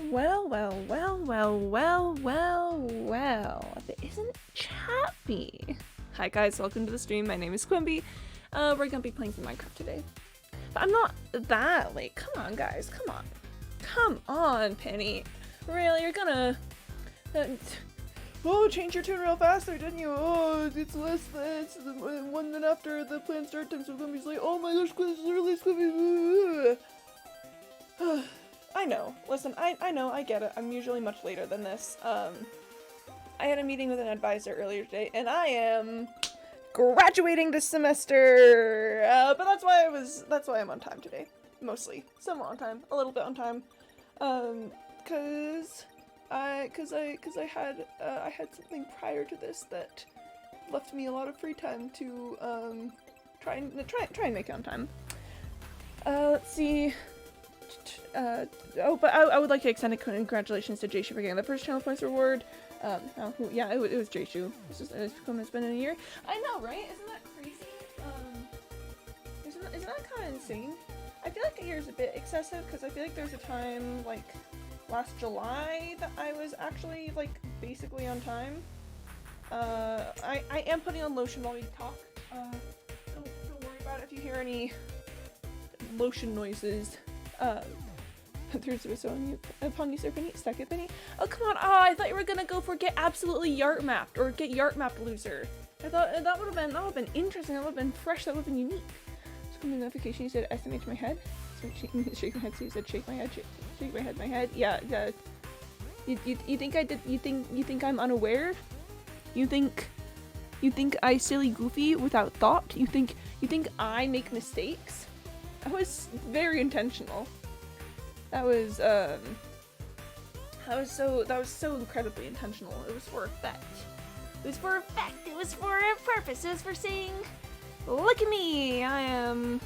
Well, well, well, well, well, well, well. If it isn't Chappy. Hi guys, welcome to the stream. My name is Quimby. We're gonna be playing some Minecraft today. But I'm not that late. Come on, guys. Come on. Come on, Penny. Really, you're gonna... oh, change your tune real fast there, didn't you? Oh, it's less than... It's 1 minute after the planned start time, so Quimby's like, oh my gosh, this is early, Quimby. I know. Listen, I know, I get it. I'm usually much later than this. I had a meeting with an advisor earlier today, and I am graduating this semester. But that's why I'm on time today. Mostly. Somewhat on time. A little bit on time. Cause I had something prior to this that left me a lot of free time to, try and make it on time. Let's see. But I would like to extend a congratulations to Jayshu for getting the first channel points reward. Yeah, it was Jayshu. It's been a year. I know, right? Isn't that crazy? Isn't that kind of insane? I feel like a year is a bit excessive because I feel like there's a time like last July that I was actually like basically on time. I am putting on lotion while we talk. Don't worry about it if you hear any lotion noises. There's a whistle upon you, Sir Penny. Stuck it, Penny. Oh, come on. Oh, I thought you were gonna go for get absolutely Yart mapped or get Yart mapped loser. I thought that would have been interesting. That would have been fresh. That would have been unique. Just come to notification. You said SMH my head. So shake my head. So you said shake my head. Shake my head. My head. Yeah. You think I did? You think I'm unaware? You think I silly goofy without thought? You think I make mistakes? That was very intentional. That was so incredibly intentional. It was for effect. It was for effect. It was for a purpose. It was for saying, look at me. I'm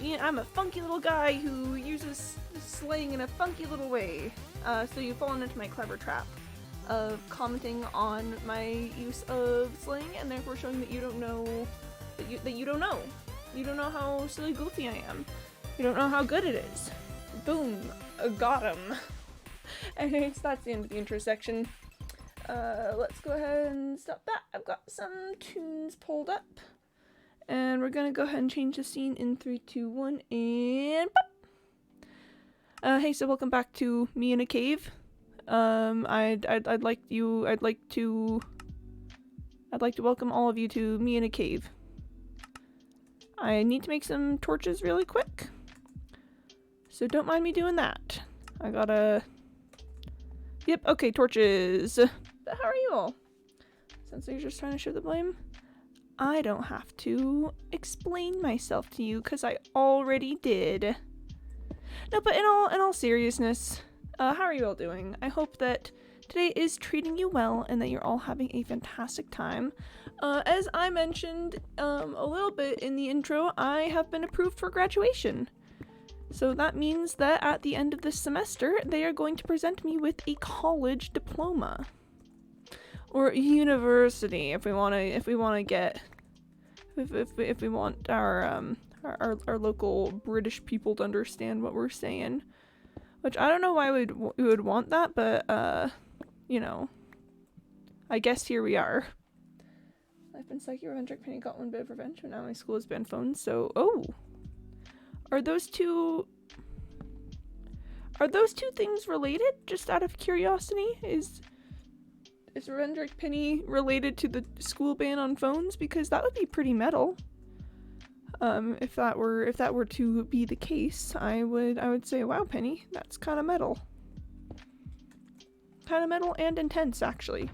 a funky little guy who uses slang in a funky little way. So you've fallen into my clever trap of commenting on my use of slang and therefore showing that you don't know that you don't know. You don't know how silly goofy I am. You don't know how good it is. Boom. Got him. Anyways, that's the end of the intro section. Let's go ahead and stop that. I've got some tunes pulled up. And we're gonna go ahead and change the scene in 3, 2, 1, and pop! Hey, so welcome back to me in a cave. I'd like to welcome all of you to me in a cave. I need to make some torches really quick. So don't mind me doing that. I gotta... Yep, okay, torches. But how are you all? Since you're just trying to show the blame, I don't have to explain myself to you because I already did. No, but in all seriousness, how are you all doing? I hope that today is treating you well and that you're all having a fantastic time. As I mentioned a little bit in the intro, I have been approved for graduation. So that means that at the end of this semester, they are going to present me with a college diploma. Or university, if we want our local British people to understand what we're saying. Which I don't know why we would want that, but you know, I guess here we are. I've been psychic revenge. Penny got one bit of revenge, but now my school has banned phones. So, are those two things related? Just out of curiosity, is Revendrick Penny related to the school ban on phones? Because that would be pretty metal. If that were to be the case, I would say, wow, Penny, that's kind of metal. Kind of metal and intense, actually.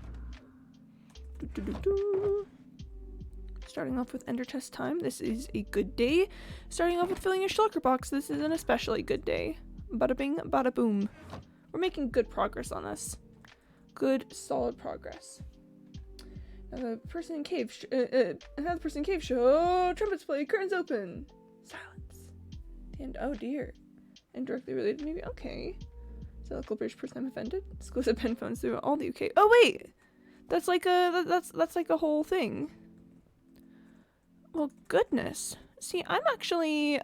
Starting off with ender chest time. This is a good day. Starting off with filling your shulker box. This is an especially good day. Bada bing, bada boom. We're making good progress on this. Good, solid progress. Another person in cave. Show. Trumpets play. Curtains open. Silence. And oh dear. Indirectly related, maybe. Okay. Is that a local British person I'm offended? Schools have pen phones through all the UK. Oh wait, that's like a whole thing. Well, goodness. See, I'm actually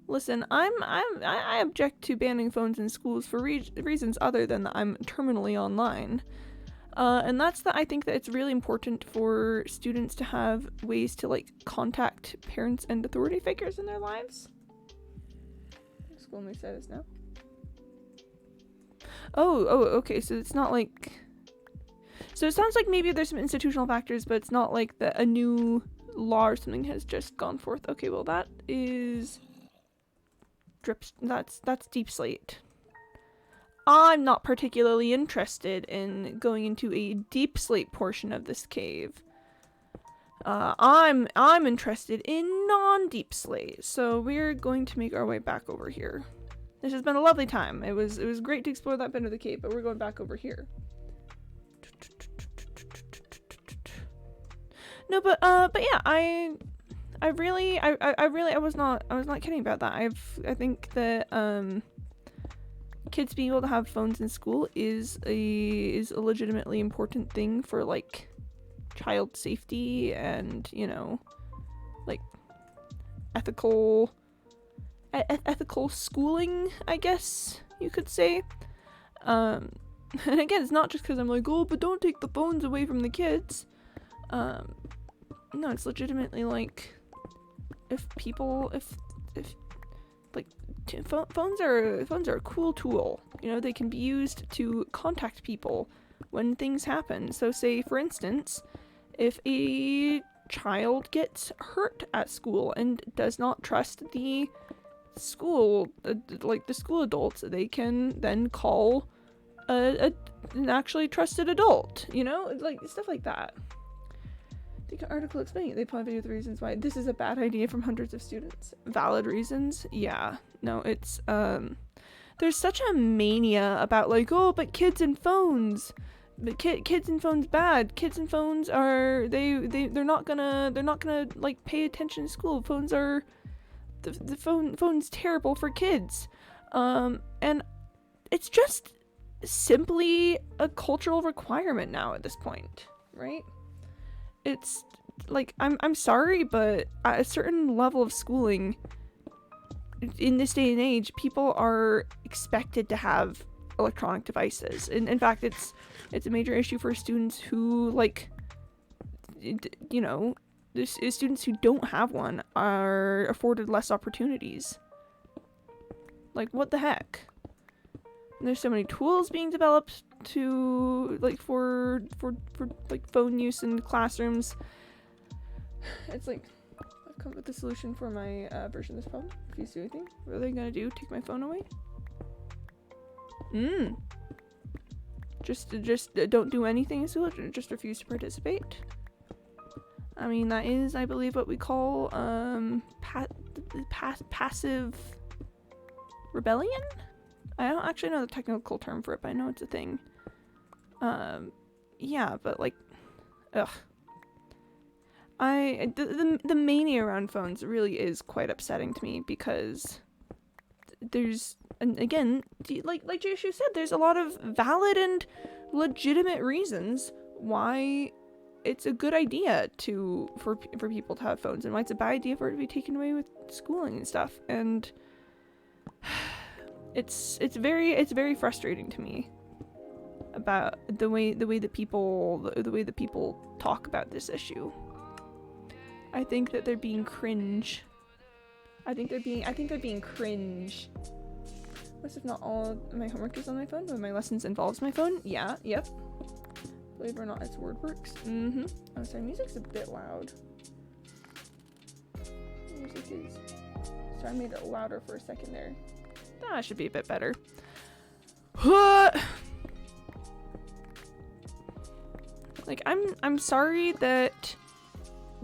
Listen, I object to banning phones in schools for reasons other than that I'm terminally online. And I think that it's really important for students to have ways to, like, contact parents and authority figures in their lives. School may say this now. Oh, okay, so it's not like... So it sounds like maybe there's some institutional factors, but it's not like a new law or something has just gone forth. Okay, well that is... That's Deep Slate. I'm not particularly interested in going into a Deep Slate portion of this cave. I'm interested in non-Deep Slate, so we're going to make our way back over here. This has been a lovely time. It was great to explore that bit of the cave, but we're going back over here. No, but yeah, I was not kidding about that. I think that kids being able to have phones in school is a legitimately important thing for, like, child safety and, you know, like, ethical schooling, I guess you could say. And again, it's not just because I'm like, oh, but don't take the phones away from the kids. No, it's legitimately like, phones are a cool tool. You know, they can be used to contact people when things happen. So say, for instance, if a child gets hurt at school and does not trust the school, the school adults, they can then call an actually trusted adult, you know, like stuff like that. The article explaining they probably the reasons why this is a bad idea from hundreds of students. Valid reasons? Yeah. No, it's there's such a mania about, like, oh, but kids and phones. But kids and phones bad. Kids and phones are they're not gonna like pay attention in school. Phones are the phone's terrible for kids. And it's just simply a cultural requirement now at this point, right? It's like, I'm sorry, but at a certain level of schooling in this day and age, people are expected to have electronic devices. And in fact, it's a major issue for students who, like, you know, students who don't have one are afforded less opportunities. Like, what the heck? And there's so many tools being developed to, like, for like phone use in classrooms. It's like, I've come up with a solution for my version of this problem. Refuse to do anything. What are they gonna do? Take my phone away? Just don't do anything, so just refuse to participate. I mean, that is, I believe, what we call passive rebellion. I don't actually know the technical term for it, but I know it's a thing. Yeah, but, like, ugh. The mania around phones really is quite upsetting to me, because there's, and again, like Jayshu said, there's a lot of valid and legitimate reasons why it's a good idea for people to have phones, and why it's a bad idea for it to be taken away with schooling and stuff. And it's very frustrating to me about the way that people talk about this issue. I think that they're being cringe. I think they're being cringe. Most if not all of my homework is on my phone, but my lessons involves my phone. Yeah, yep. Believe it or not, it's WordWorks. Oh, sorry, music's a bit loud. Music is... Sorry, I made it louder for a second there. That should be a bit better. Like, I'm sorry that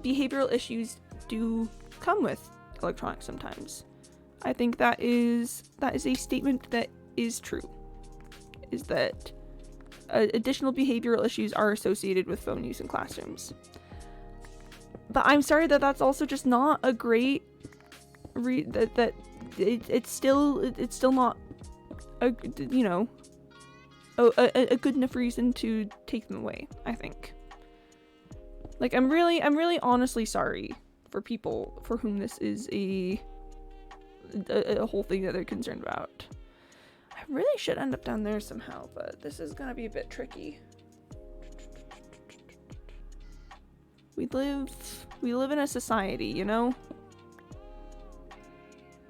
behavioral issues do come with electronics sometimes. I think that is a statement that is true. Is that additional behavioral issues are associated with phone use in classrooms. But I'm sorry that that's also just not a great it's still not a, you know, a good enough reason to take them away, I think. Like, I'm really honestly sorry for people for whom this is a a whole thing that they're concerned about. I really should end up down there somehow, but this is gonna be a bit tricky. We live in a society, you know?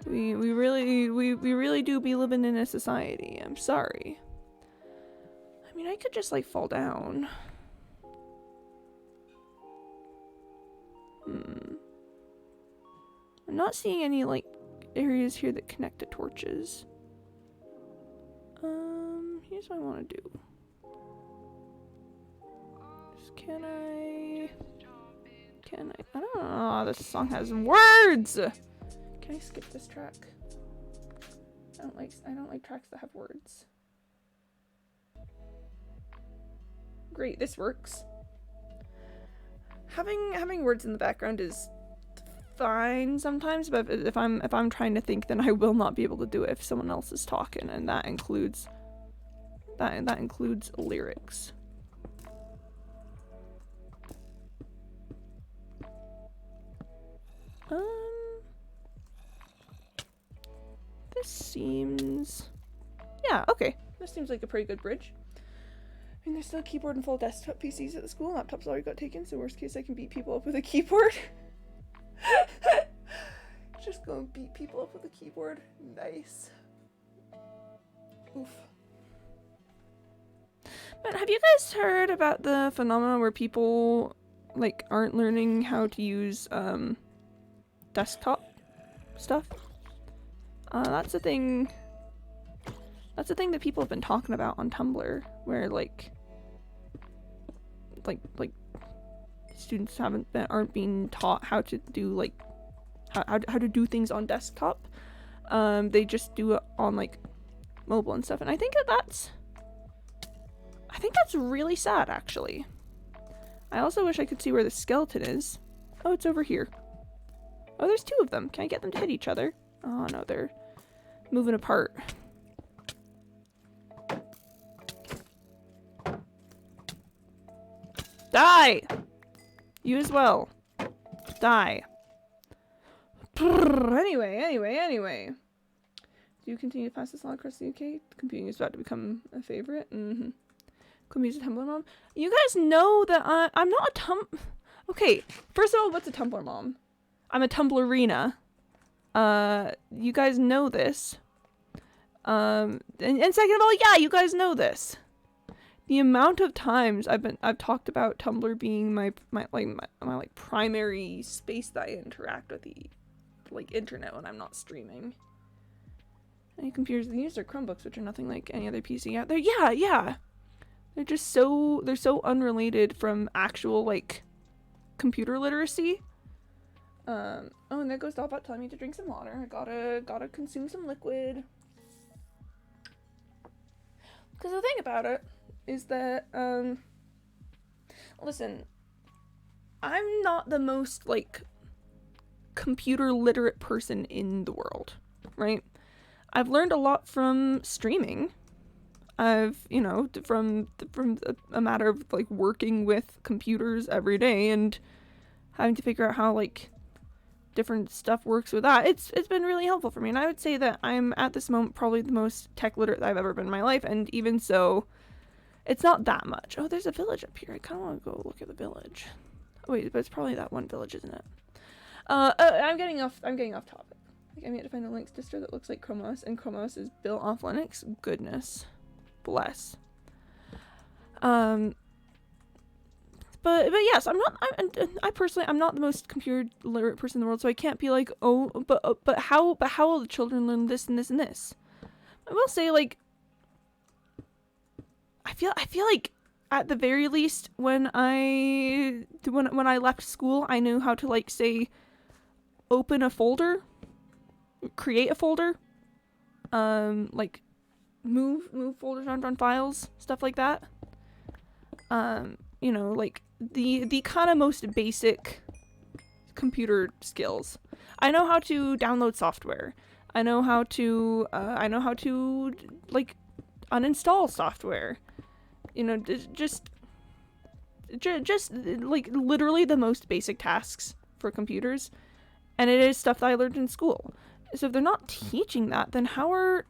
We really do be living in a society. I'm sorry. I mean, I could just like fall down. I'm not seeing any like areas here that connect to torches. Here's what I want to do. Can I? I don't know. This song has words. Can I skip this track? I don't like tracks that have words. Great, this works. Having words in the background is fine sometimes, but if I'm trying to think, then I will not be able to do it if someone else is talking, and that includes lyrics. This seems... Yeah, okay. This seems like a pretty good bridge. I mean, there's still a keyboard and full desktop PCs at the school. Laptops already got taken, so worst case I can beat people up with a keyboard. Just gonna beat people up with a keyboard. Nice. Oof. But have you guys heard about the phenomenon where people, like, aren't learning how to use, desktop stuff? That's a thing that people have been talking about on Tumblr, where like students aren't being taught how to do like how to do things on desktop. They just do it on like mobile and stuff, and I think that's really sad, actually. I also wish I could see where the skeleton is. Oh, it's over here. Oh, there's two of them. Can I get them to hit each other? Oh no, they're moving apart. Die! You as well. Die. Anyway. Do you continue to pass this along across the UK? Computing is about to become a favorite. Could use a Tumblr mom. You guys know that I'm not a Okay, first of all, what's a Tumblr mom? I'm a Tumblrina. You guys know this. And second of all, yeah, you guys know this. The amount of times I've talked about Tumblr being my primary space that I interact with the internet when I'm not streaming. Any computers they use are Chromebooks, which are nothing like any other PC out there. Yeah. They're just so unrelated from actual like computer literacy. Oh, and there goes Dollbot telling me to drink some water. I gotta consume some liquid. Because the thing about it is that, listen, I'm not the most, like, computer literate person in the world, right? I've learned a lot from streaming. I've, from a matter of, like, working with computers every day and having to figure out how, like, different stuff works with that. It's been really helpful for me, and I would say that I'm at this moment probably the most tech literate that I've ever been in my life, and even so, it's not that much. Oh, there's a village up here. I kind of want to go look at the village. Oh, wait, but it's probably that one village, isn't it? I'm getting off topic. Like, I need to find a Linux distro that looks like Chrome OS, and Chrome OS is built off Linux. Goodness bless. But yes, I personally, I'm not the most computer literate person in the world, so I can't be like, oh, but how will the children learn this and this and this? I will say, like, I feel like at the very least when I left school, I knew how to, like, say, open a folder, create a folder, like move folders around on files, stuff like that. Like the kind of most basic computer skills. I know how to download software. I know how to like uninstall software. Just like literally the most basic tasks for computers. And it is stuff that I learned in school. So if they're not teaching that, then how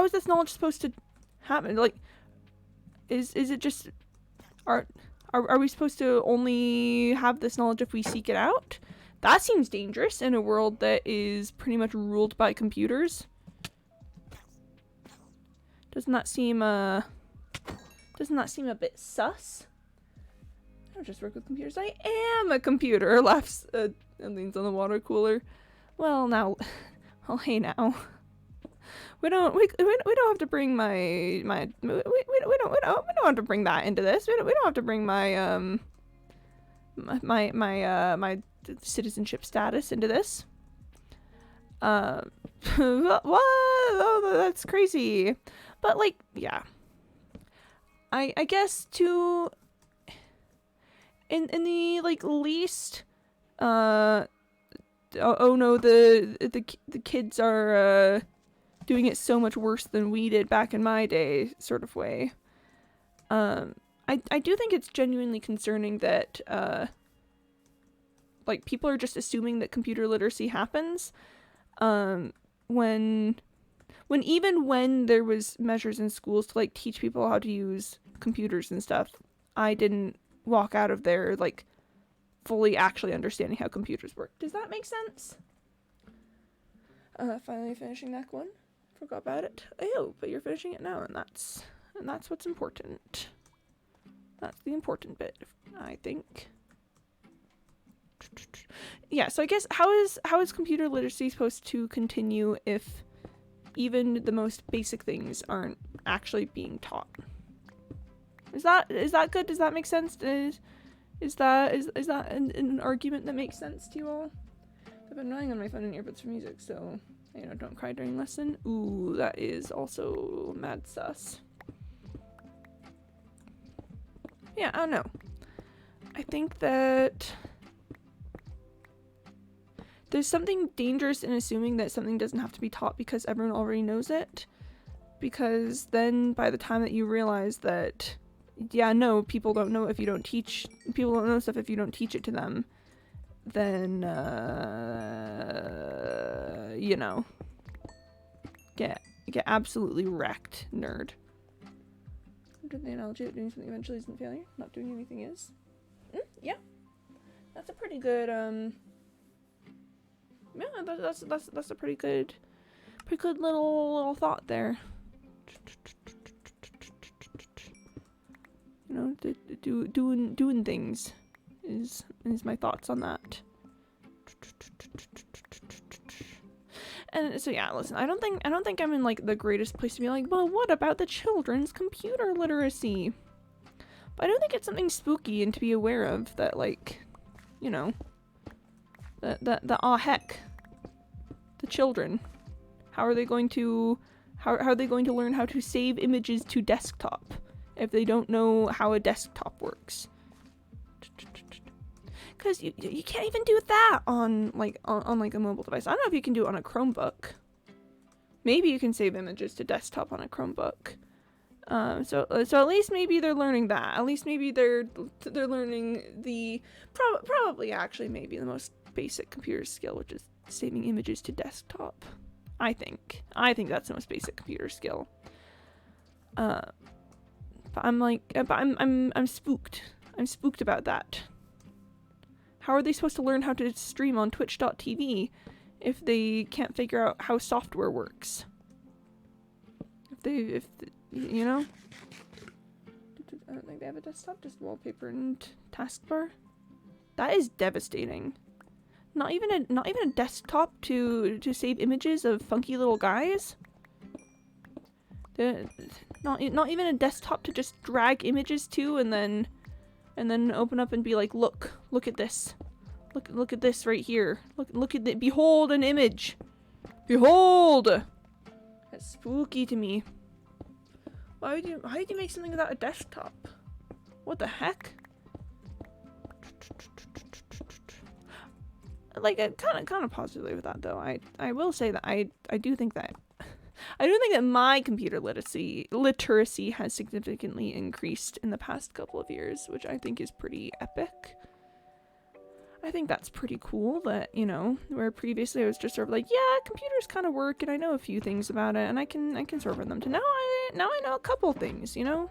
is this knowledge supposed to happen? Like, is it just are we supposed to only have this knowledge if we seek it out? That seems dangerous in a world that is pretty much ruled by computers. Doesn't that seem a bit sus? I don't just work with computers. I am a computer. Laughs and leans on the water cooler. Well, now, well, hey now. We don't have to bring we don't have to bring that into this. We don't have to bring my my citizenship status into this. What? Oh, that's crazy. But like, yeah. I guess to in the like least oh no, the kids are doing it so much worse than we did back in my day sort of way. I do think it's genuinely concerning that like people are just assuming that computer literacy happens when even when there was measures in schools to like teach people how to use computers and stuff, I didn't walk out of there like fully actually understanding how computers work. Does that make sense? Finally finishing Act 1. Forgot about it. Oh, but you're finishing it now, and that's what's important. That's the important bit, I think. Yeah, so I guess how is computer literacy supposed to continue if even the most basic things aren't actually being taught? Is that good? Does that make sense? Is that an argument that makes sense to you all? I've been relying on my phone and earbuds for music, so you know, don't cry during lesson. Ooh, that is also mad sus. Yeah, I don't know. I think that there's something dangerous in assuming that something doesn't have to be taught because everyone already knows it. Because then by the time that you realize that, yeah, no, people don't know if you don't teach, people don't know stuff if you don't teach it to them, then, you know, get absolutely wrecked, nerd. The analogy of doing something eventually isn't failure. Not doing anything is. Yeah, that's a pretty good. Yeah, that's a pretty good little thought there. You know, doing things is my thoughts on that. And so yeah, listen, I don't think I'm in like the greatest place to be like, well, what about the children's computer literacy? But I don't think it's something spooky and to be aware of that, like, you know, the heck, the children, how are they going to learn how to save images to desktop if they don't know how a desktop works? Because you can't even do that on like a mobile device. I don't know if you can do it on a Chromebook. Maybe you can save images to desktop on a Chromebook. So at least maybe they're learning that. At least maybe they're learning the probably actually maybe the most basic computer skill, which is saving images to desktop. I think that's the most basic computer skill. But I'm spooked. I'm spooked about that. How are they supposed to learn how to stream on Twitch.tv if they can't figure out how software works? If you know? I don't think they have a desktop, just wallpaper and taskbar. That is devastating. Not even a desktop to save images of funky little guys. Not even a desktop to just drag images to and then open up and be like, look at this. Look at this right here. Look at it. Behold an image. Behold. That's spooky to me. Why would you make something without a desktop? What the heck? Like, kind of positively with that though. I will say that I do think that my computer literacy has significantly increased in the past couple of years, which I think is pretty epic. I think that's pretty cool that, you know, where previously I was just sort of like, yeah, computers kind of work and I know a few things about it and I can sort of run them, to now I know a couple things, you know?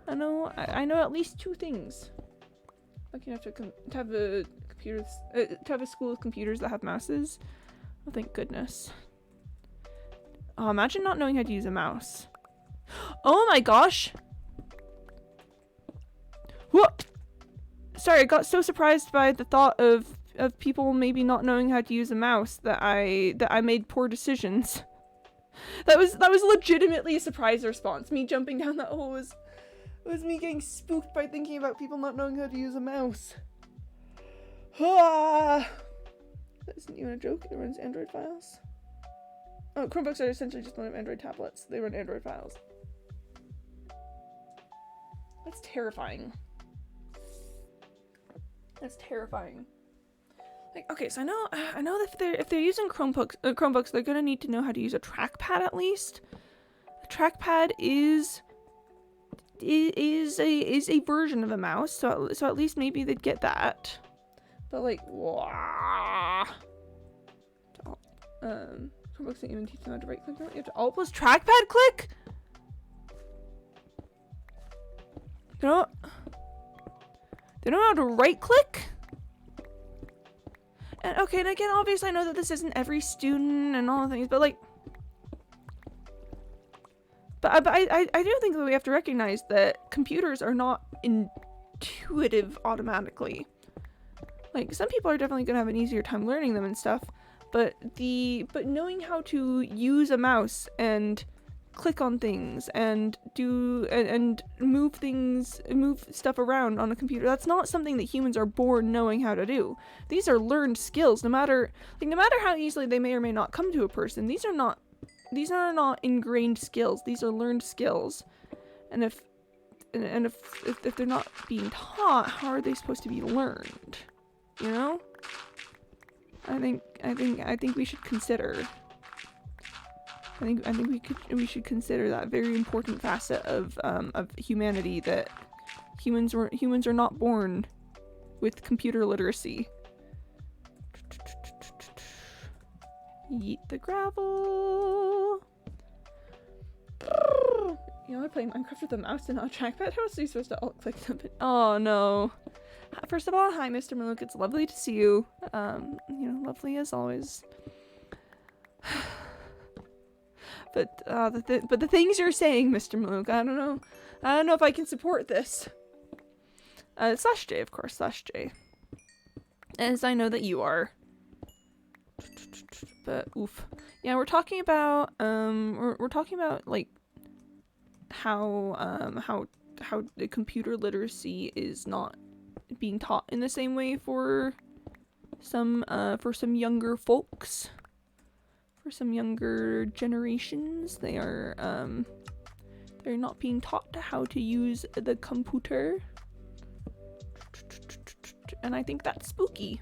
I know at least 2 things. Like you have to have a computers to have a school with computers that have mouses. Oh, thank goodness. Oh, imagine not knowing how to use a mouse. Oh my gosh. What? Sorry, I got so surprised by the thought of people maybe not knowing how to use a mouse that I made poor decisions. That was legitimately a surprise response. Me jumping down that hole was me getting spooked by thinking about people not knowing how to use a mouse. That isn't even a joke. It runs Android files. Oh, Chromebooks are essentially just one of Android tablets. They run Android files. That's terrifying. That's terrifying. Like, okay, so I know that if they're using Chromebooks, they're gonna need to know how to use a trackpad at least. A trackpad is a version of a mouse, so at least maybe they'd get that. But like, Chromebooks don't even teach them how to right click. You have to Alt plus trackpad click. They don't know how to right click. And okay, and again, obviously I know that this isn't every student and all the things, but like, but I do think that we have to recognize that computers are not intuitive automatically. Like, some people are definitely gonna have an easier time learning them and stuff, but knowing how to use a mouse and click on things and move stuff around on a computer, that's not something that humans are born knowing how to do. These are learned skills. No matter how easily they may or may not come to a person, these are not ingrained skills. These are learned skills. And if they're not being taught, how are they supposed to be learned? You know? I think we should consider. I think we should consider that very important facet of humanity, that humans are not born with computer literacy. Yeet the gravel. You know, I play Minecraft with a mouse and not a trackpad. How else are you supposed to alt click something? Oh no. First of all, hi Mr. Maluk. It's lovely to see you. You know, lovely as always. But the things you're saying, Mr. Maluk, I don't know if I can support this. /J, of course, /J. As I know that you are. But oof. Yeah, we're talking about like how the computer literacy is not being taught in the same way for some younger folks. For some younger generations, they're not being taught how to use the computer, and I think that's spooky.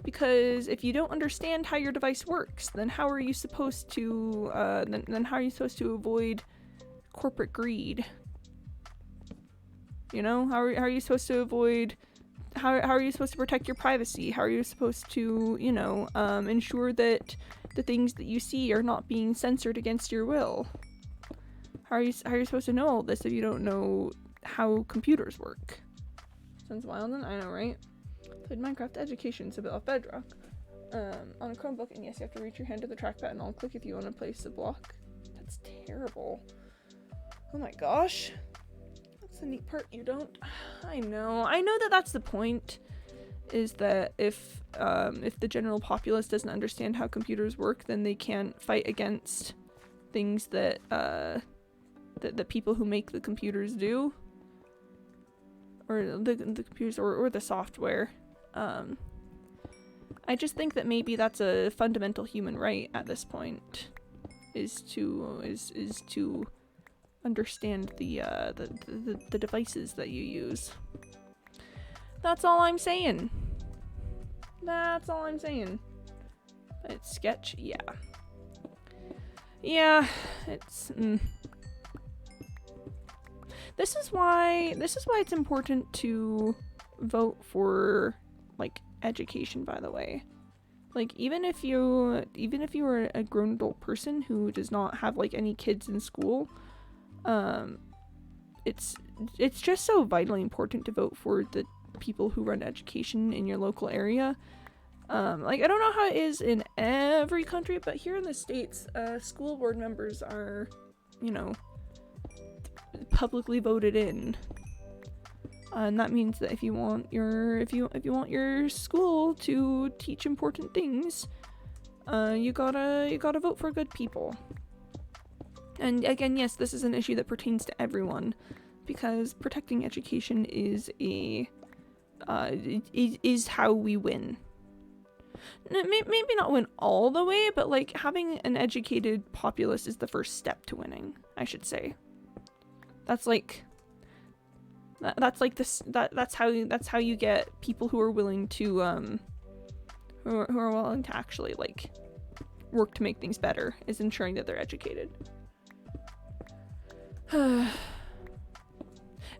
Because if you don't understand how your device works, then how are you supposed to then how are you supposed to avoid corporate greed? You know, how are you supposed to avoid? How are you supposed to protect your privacy? How are you supposed to, you know, ensure that the things that you see are not being censored against your will? How are you supposed to know all this if you don't know how computers work? Sounds wild, then I know, right? Played Minecraft Education, so built off Bedrock. On a Chromebook, and yes, you have to reach your hand to the trackpad and I'll click if you want to place a block. That's terrible. Oh my gosh. That's the neat part. You don't. I know that that's the point. Is that if the general populace doesn't understand how computers work, then they can't fight against things that the people who make the computers do, or the computers or the software. I just think that maybe that's a fundamental human right at this point, is to understand the devices that you use. That's all I'm saying. That's all I'm saying. It's sketch, yeah. Yeah, it's This is why it's important to vote for education, by the way. Like, even if you are a grown adult person who does not have like any kids in school, it's just so vitally important to vote for the people who run education in your local area. Like, I don't know how it is in every country, but here in the States, school board members are, you know, publicly voted in. And that means that if you want your school to teach important things, you gotta vote for good people. And again, yes, this is an issue that pertains to everyone, because protecting education is is how we win. Maybe not win all the way, but like having an educated populace is the first step to winning, I should say. That's how you get people who are willing to who are willing to actually like work to make things better, is ensuring that they're educated.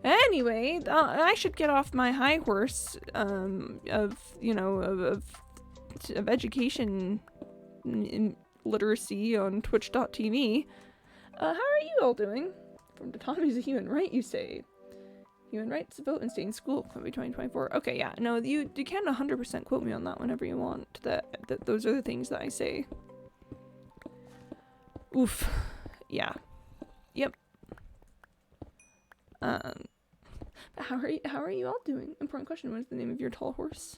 Anyway, I should get off my high horse of education literacy on twitch.tv. How are you all doing? From Autonomy is a human right, you say? Human rights to vote and stay in school, Columbia 2024. Okay, yeah, no, you can 100% quote me on that whenever you want. That those are the things that I say. Oof. Yeah. Yep. How are you all doing? Important question. What is the name of your tall horse?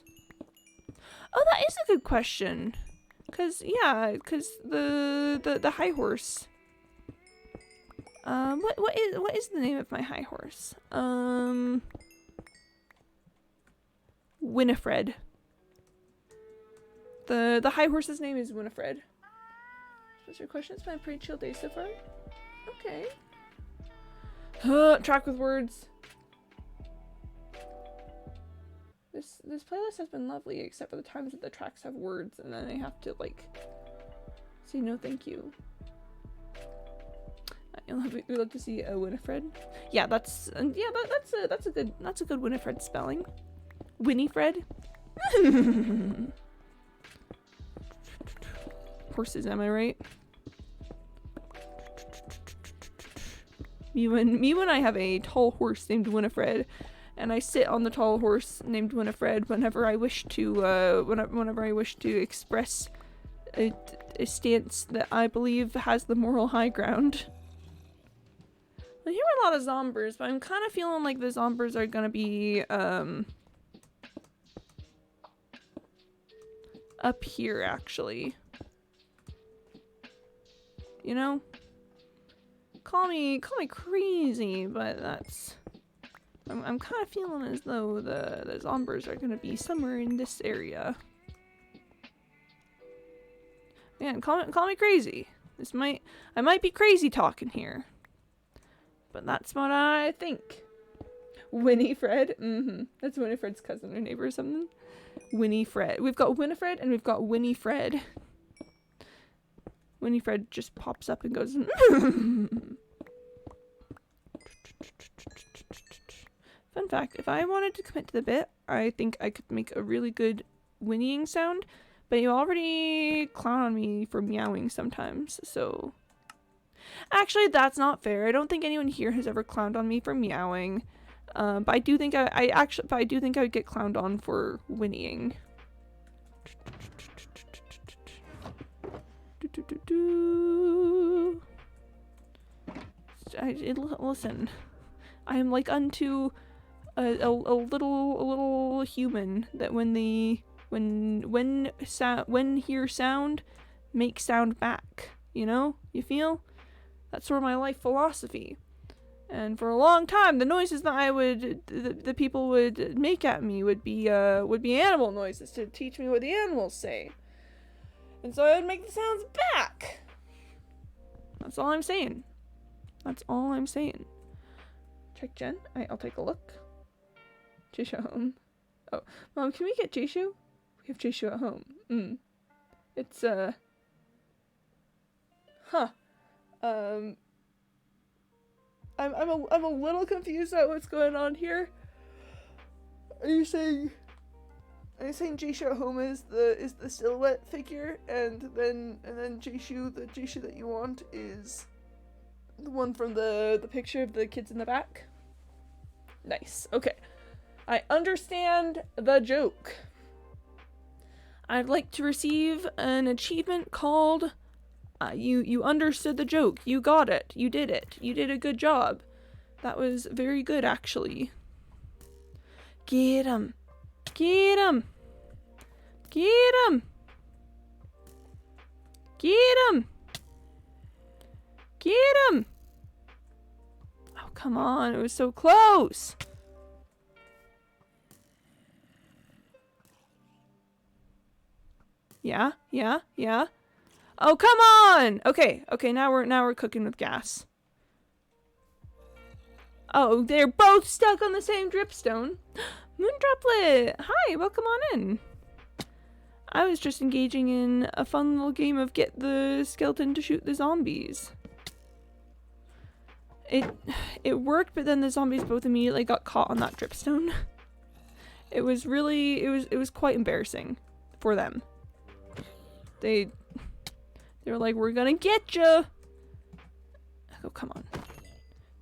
Oh, that is a good question. Cause the high horse. What is the name of my high horse? Winifred. The high horse's name is Winifred. What's your question? It's been a pretty chill day so far. Okay. Track with words. This playlist has been lovely, except for the times that the tracks have words, and then I have to like say no, thank you. We love to see a Winifred. Yeah, that's a good Winifred spelling. Winifred. Horses, am I right? Me when I have a tall horse named Winifred, and I sit on the tall horse named Winifred whenever I wish to whenever I wish to express a stance that I believe has the moral high ground. I hear a lot of zombers, but I'm kind of feeling like the zombers are gonna be up here actually. You know? Call me crazy, but that's I'm kind of feeling as though the zombers are gonna be somewhere in this area. Man, call me crazy. I might be crazy talking here. But that's what I think. Winifred. That's Winifred's cousin or neighbor or something. Winifred. We've got Winifred and we've got Winifred. Winifred just pops up and goes. Fun fact, if I wanted to commit to the bit, I think I could make a really good whinnying sound, but you already clown on me for meowing sometimes, so... Actually, that's not fair. I don't think anyone here has ever clowned on me for meowing. But I do think I would get clowned on for whinnying. Listen, I am like unto a little human that when hear sound, make sound back. You know? You feel? That's sort of my life philosophy. And for a long time, the noises that the people would make at me would be animal noises to teach me what the animals say. And so I would make the sounds back. That's all I'm saying. That's all I'm saying. Check Jen. I'll take a look. Jayshu at home. Oh, Mom, can we get Jayshu? We have Jayshu at home. It's I'm a little confused at what's going on here. Are you saying Are you saying Jishu at home is the silhouette figure, and then Jishu, the Jishu that you want, is the one from the picture of the kids in the back? Nice. Okay. I understand the joke. I'd like to receive an achievement called you understood the joke. You got it. You did it. You did a good job. That was very good, actually. Get him. Get him. Get him. Get him. Get him. Oh, come on. It was so close. Yeah. Oh, come on. Okay, now we're cooking with gas. Oh, they're both stuck on the same dripstone. Moondroplet! Hi, welcome on in. I was just engaging in a fun little game of get the skeleton to shoot the zombies. It worked, but then the zombies both immediately got caught on that dripstone. It was quite embarrassing for them. They were like, we're gonna get you. Oh, come on.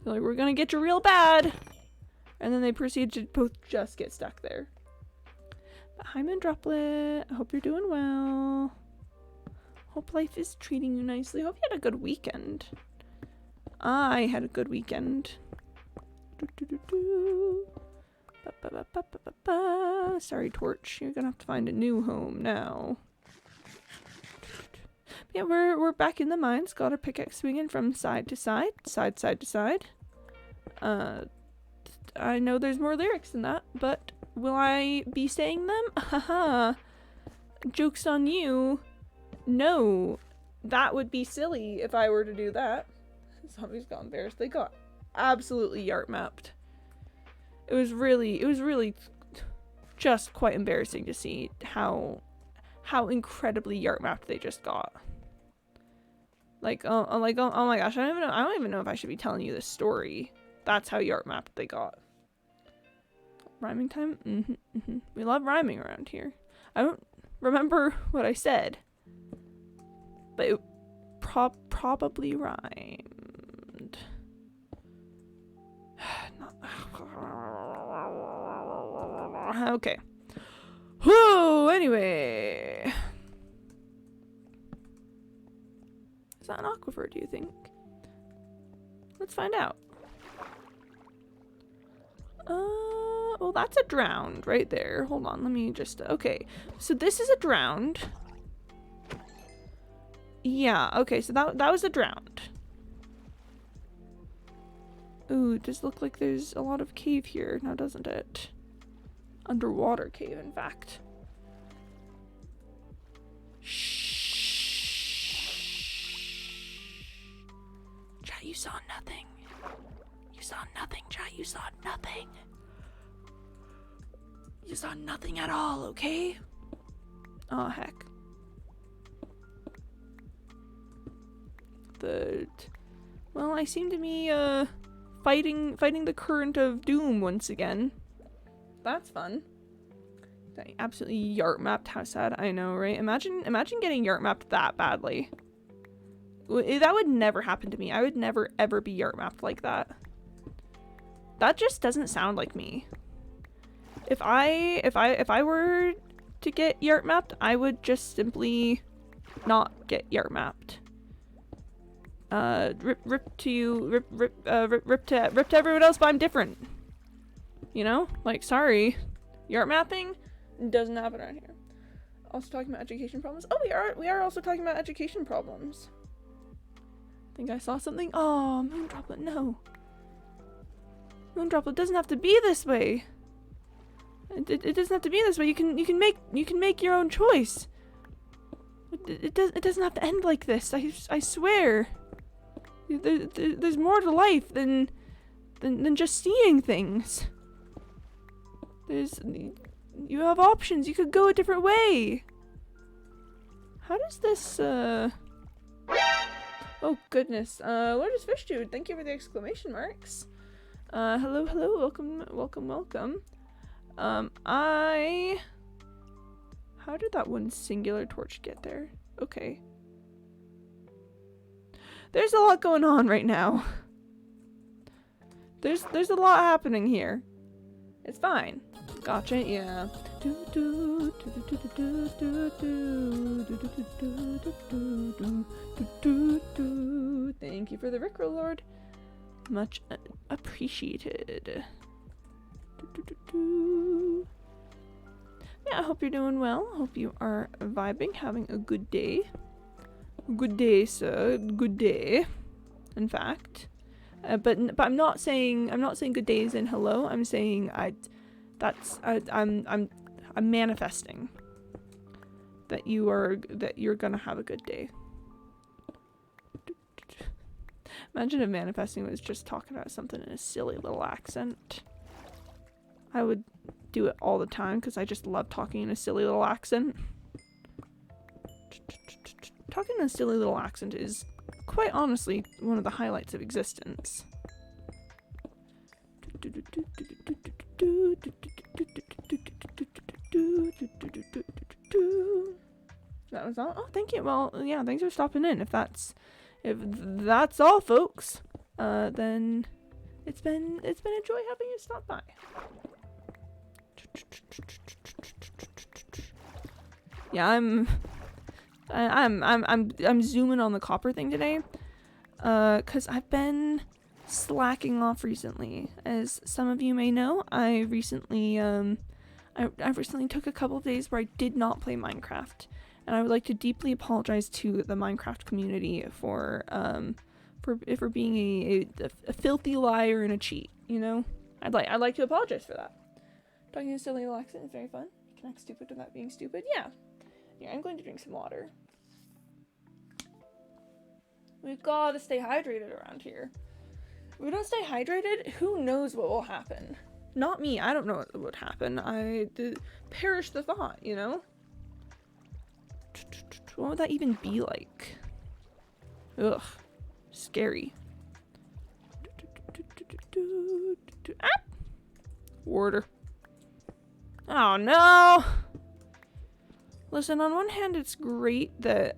They're like, we're gonna get you real bad. And then they proceed to both just get stuck there. But hi, Moondroplet. I hope you're doing well. Hope life is treating you nicely. Hope you had a good weekend. I had a good weekend. Sorry, Torch. You're gonna have to find a new home now. Yeah, we're back in the mines. Got our pickaxe swinging from side to side to side. I know there's more lyrics than that, but will I be saying them? Haha. Joke's on you. No, that would be silly if I were to do that. Zombies got embarrassed. They got absolutely yart mapped. It was really just quite embarrassing to see how incredibly yart mapped they just got. Like, oh my gosh, I don't even know if I should be telling you this story. That's how yart mapped they got. Rhyming time? We love rhyming around here. I don't remember what I said, but it probably rhymed. Okay. Whoa, anyway. Is that an aquifer, do you think? Let's find out. Well, that's a drowned right there. Hold on, let me just, okay. So this is a drowned. Yeah, okay, so that was a drowned. Ooh, it does look like there's a lot of cave here now, doesn't it? Underwater cave, in fact. Chat, you saw nothing. You saw nothing, chat. You saw nothing. You saw nothing at all, okay? Oh, heck. Well, I seem to be, fighting the current of doom once again. That's fun. I absolutely yart mapped. How sad. I know, right? Imagine getting yart mapped that badly. That would never happen to me. I would never ever be yart mapped like that. That just doesn't sound like me. If I were to get yart mapped, I would just simply not get yart mapped. Rip to you, rip to everyone else, but I'm different. You know? Like, sorry. Yart mapping doesn't happen around here. Also talking about education problems. Oh, we are also talking about education problems. I think I saw something. Oh, Moondroplet, no. Moondroplet doesn't have to be this way. It doesn't have to be this way. You can make your own choice. It doesn't have to end like this. I swear. There's more to life than just seeing things. You have options. You could go a different way. How does this Oh goodness. What is Fish Dude? Thank you for the exclamation marks. Hello, welcome. I How did that one singular torch get there? Okay. There's a lot going on right now. There's a lot happening here. It's fine. Gotcha, yeah. Thank you for the Rickroll, Lord. Much appreciated. Yeah, I hope you're doing well. Hope you are vibing, having a good day. Good day, sir. Good day. In fact, but I'm not saying good days and hello. I'm saying I'm manifesting that you're gonna have a good day. Imagine if manifesting was just talking about something in a silly little accent. I would do it all the time because I just love talking in a silly little accent. Talking in a silly little accent is, quite honestly, one of the highlights of existence. That was all? Oh, thank you. Well, yeah, thanks for stopping in. If that's all, folks, then it's been a joy having you stop by. Yeah, I'm zooming on the copper thing today, cause I've been slacking off recently. As some of you may know, I recently took a couple of days where I did not play Minecraft, and I would like to deeply apologize to the Minecraft community for being a filthy liar and a cheat. You know, I'd like to apologize for that. Talking in a silly little accent is very fun. You can act stupid without being stupid. Yeah. Yeah, I'm going to drink some water. We've got to stay hydrated around here. If we don't stay hydrated, who knows what will happen? Not me. I don't know what would happen. Perish the thought, you know? What would that even be like? Ugh. Scary. Ah! Water. Oh no! Listen, on one hand, it's great that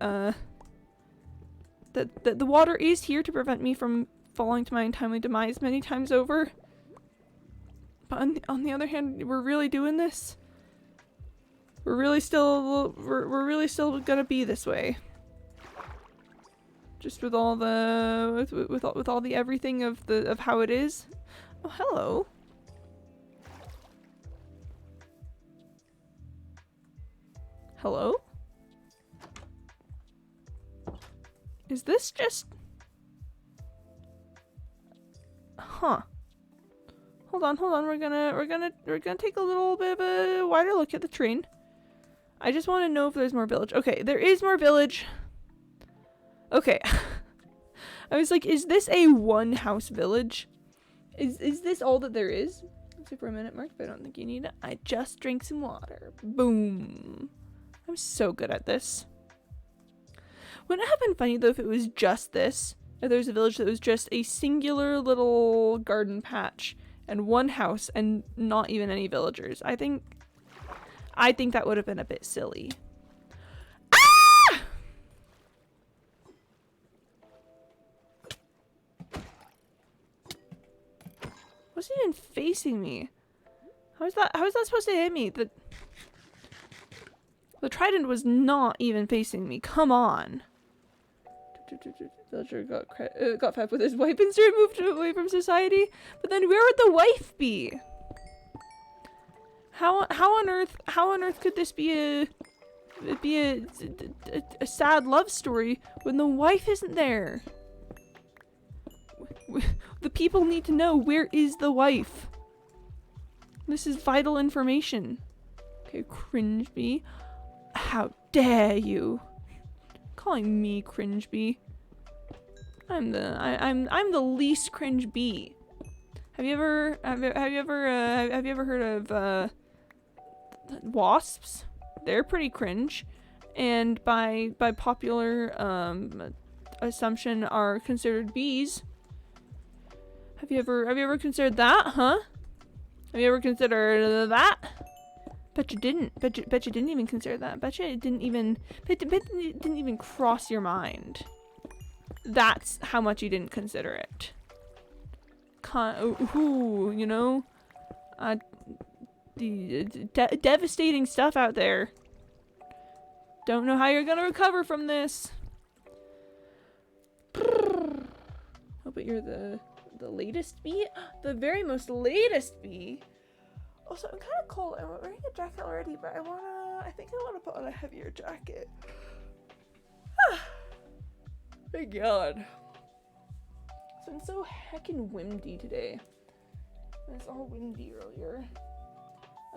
that the water is here to prevent me from falling to my untimely demise many times over. But on the other hand, we're really doing this. We're really still gonna be this way. Just with all the with all the everything of how it is. Oh, hello. Hello? Is this just... Huh. Hold on. We're gonna take a little bit of a wider look at the train. I just want to know if there's more village. Okay, there is more village. Okay. I was like, is this a one house village? Is this all that there is? Let's see for a minute, Mark, but I don't think you need it. I just drank some water. Boom. I'm so good at this. Wouldn't it have been funny though if it was just this? If there was a village that was just a singular little garden patch and one house and not even any villagers. I think that would have been a bit silly. Ah! Wasn't even facing me. How is that supposed to hit me? The trident was not even facing me. Come on. Villager got fed with his wife and started moved away from society. But then where would the wife be? How on earth could this be a sad love story when the wife isn't there? The people need to know, where is the wife? This is vital information. Okay, Cringebee. How dare you? Calling me Cringebee. I'm the least Cringebee. Have you ever heard of wasps? They're pretty cringe, and by popular assumption are considered bees. Have you ever considered that, huh? Have you ever considered that? Bet you didn't. Bet you didn't even consider that. Bet you it didn't even. Bet it didn't even cross your mind. That's how much you didn't consider it. You know, devastating stuff out there. Don't know how you're gonna recover from this. Oh, but you're the latest bee? The very most latest bee? Also, I'm kind of cold. I'm wearing a jacket already, but I think I wanna put on a heavier jacket. Thank God. It's been so heckin' windy today. It was all windy earlier.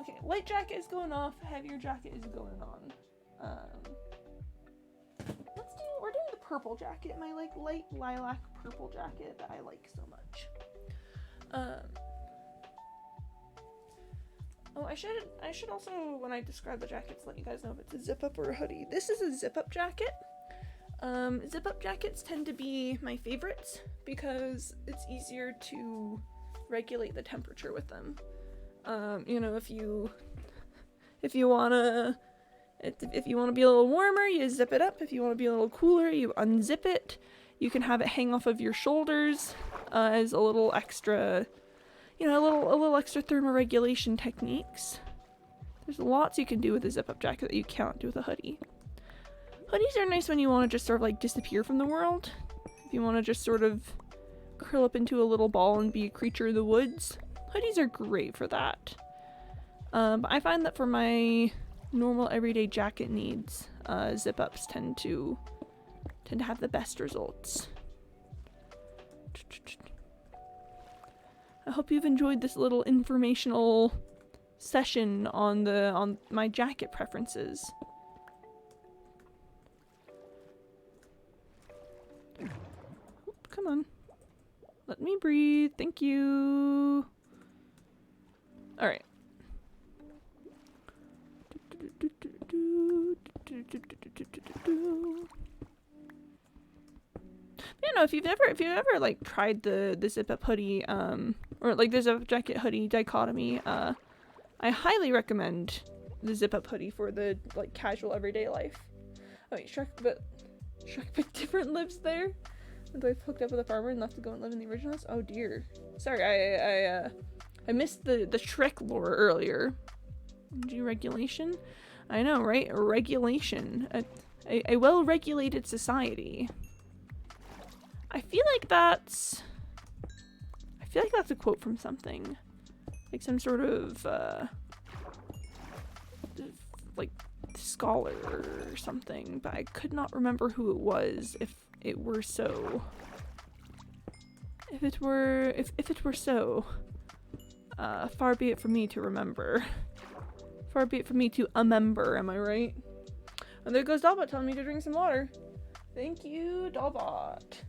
Okay, light jacket is going off, heavier jacket is going on. We're doing the purple jacket, my like light lilac purple jacket that I like so much. Oh, I should also, when I describe the jackets, let you guys know if it's a zip up or a hoodie. This is a zip up jacket. Zip up jackets tend to be my favorites because it's easier to regulate the temperature with them. You know, if you wanna be a little warmer, you zip it up. If you want to be a little cooler, you unzip it. You can have it hang off of your shoulders as a little extra, you know, a little extra thermoregulation techniques. There's lots you can do with a zip-up jacket that you can't do with a hoodie. Hoodies are nice when you want to just sort of like disappear from the world. If you want to just sort of curl up into a little ball and be a creature of the woods. Hoodies are great for that. But I find that for my normal everyday jacket needs, zip-ups tend to have the best results. I hope you've enjoyed this little informational session on my jacket preferences. Oop, come on. Let me breathe. Thank you. All right. You know, if you've ever like tried the zip up hoodie, or like the zip jacket hoodie dichotomy, I highly recommend the zip up hoodie for the like casual everyday life. Oh wait, Shrek different lives there. And I've hooked up with a farmer and left to go and live in the original house. Oh dear. Sorry, I missed the Shrek lore earlier. Deregulation? I know, right? Regulation. A well-regulated society. I feel like that's a quote from something. Like some sort of, like, scholar or something. But I could not remember who it was if it were so. If it were so. Far be it from me to remember. Far be it from me to remember, am I right? And there goes Dollbot telling me to drink some water. Thank you, Dollbot.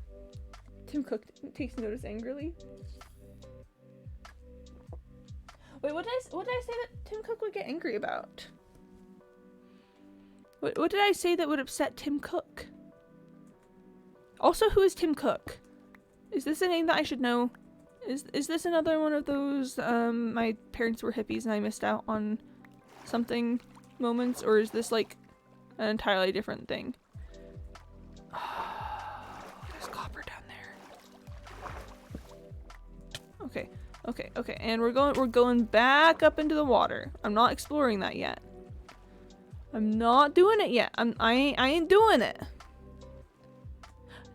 Tim Cook takes notice angrily. Wait, what did I say that Tim Cook would get angry about? What did I say that would upset Tim Cook? Also, who is Tim Cook? Is this a name that I should know? Is this another one of those my parents were hippies and I missed out on something moments, or is this like an entirely different thing? Oh, there's copper down there. Okay, and we're going back up into the water. I'm not exploring that yet. I'm not doing it yet. I ain't doing it.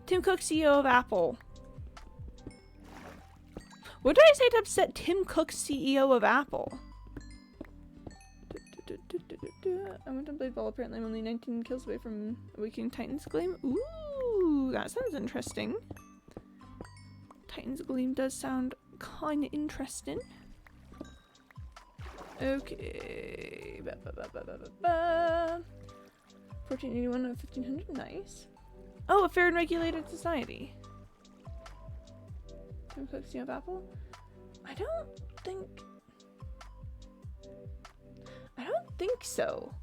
Tim Cook, CEO of Apple. What did I say to upset Tim Cook, CEO of Apple? I went to Blade Ball. Apparently I'm only 19 kills away from Awakening Titan's Gleam. Ooh, that sounds interesting. Titan's Gleam does sound kind of interesting. Okay. 1481 out of 1500. Nice. Oh, a fair and regulated society. Tim Cook, CEO of Apple? I don't think so.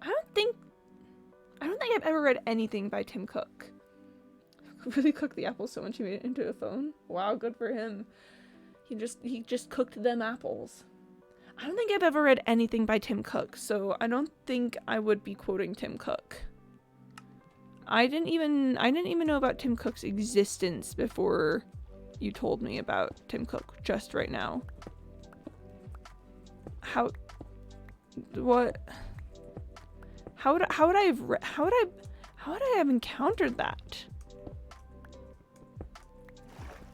I don't think I've ever read anything by Tim Cook. Really cooked the apples so much he made it into a phone. Wow, good for him. He just cooked them apples. I don't think I've ever read anything by Tim Cook, so I don't think I would be quoting Tim Cook. I didn't even know about Tim Cook's existence before you told me about Tim Cook just right now. How would I have encountered that?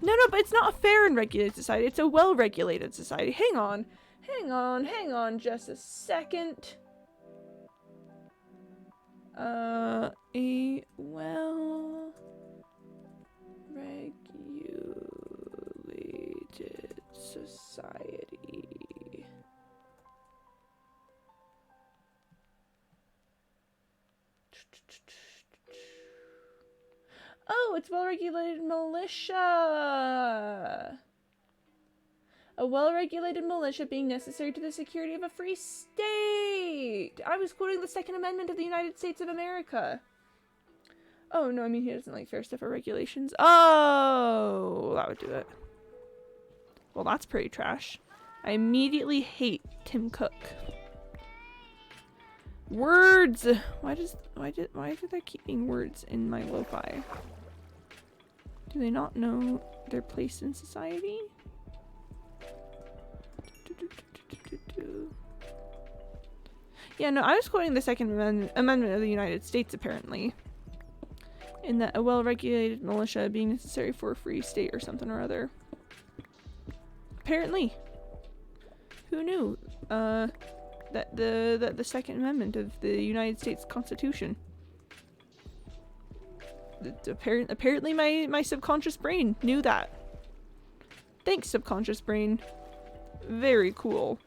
No, but it's not a fair and regulated society. It's a well-regulated society. Hang on just a second. A well-regulated society. Oh, it's well-regulated militia. A well-regulated militia being necessary to the security of a free state. I was quoting the Second Amendment of the United States of America. Oh, no, I mean, he doesn't like fair stuff or regulations. Oh, that would do it. Well, that's pretty trash. I immediately hate Tim Cook. Words! Why do they keep being words in my lo-fi? Do they not know their place in society? Yeah, no, I was quoting the Second Amendment of the United States, apparently. In that a well-regulated militia being necessary for a free state or something or other. Apparently. Who knew? That the Second Amendment of the United States Constitution. Apparently my subconscious brain knew that. Thanks, subconscious brain. Very cool.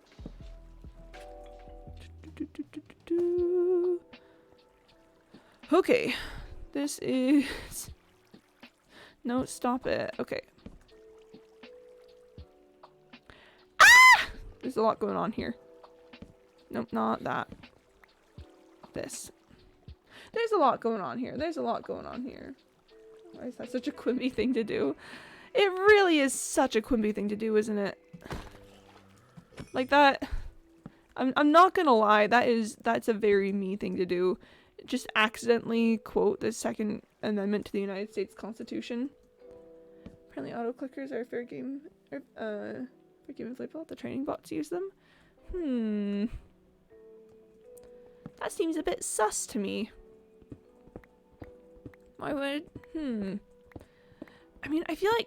Okay. This is... No, stop it. Okay. Ah! There's a lot going on here. Nope, not that. This. There's a lot going on here. Why is that such a Quimby thing to do? It really is such a Quimby thing to do, isn't it? Like that. I'm not gonna lie, that's a very me thing to do. Just accidentally quote the Second Amendment to the United States Constitution. Apparently auto-clickers are fair game and playable. The training bots use them. That seems a bit sus to me. Why would... I mean, I feel like...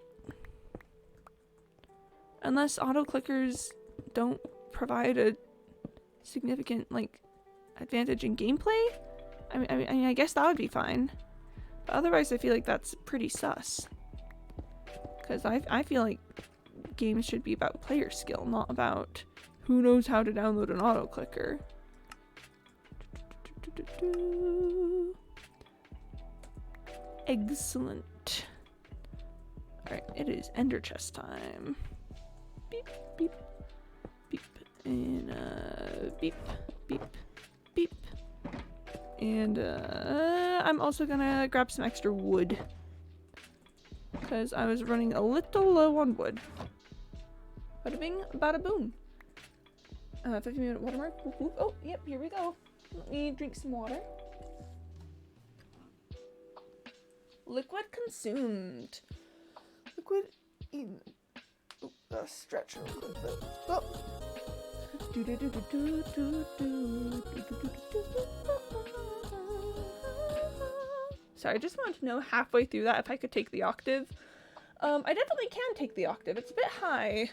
Unless auto-clickers don't provide a significant, like, advantage in gameplay, I mean, I guess that would be fine. But otherwise, I feel like that's pretty sus. Because I feel like games should be about player skill, not about who knows how to download an auto-clicker. Excellent. Alright, it is Ender Chest time. Beep, beep, beep. And, beep, beep, beep. And, I'm also gonna grab some extra wood. Because I was running a little low on wood. Bada bing, bada boom. 15-minute watermark. Whoop, whoop. Oh, yep, here we go. Let me drink some water. Liquid consumed. Liquid in. Oh, stretch a little bit. Oh. Sorry, I just wanted to know halfway through that if I could take the octave. I definitely can take the octave. It's a bit high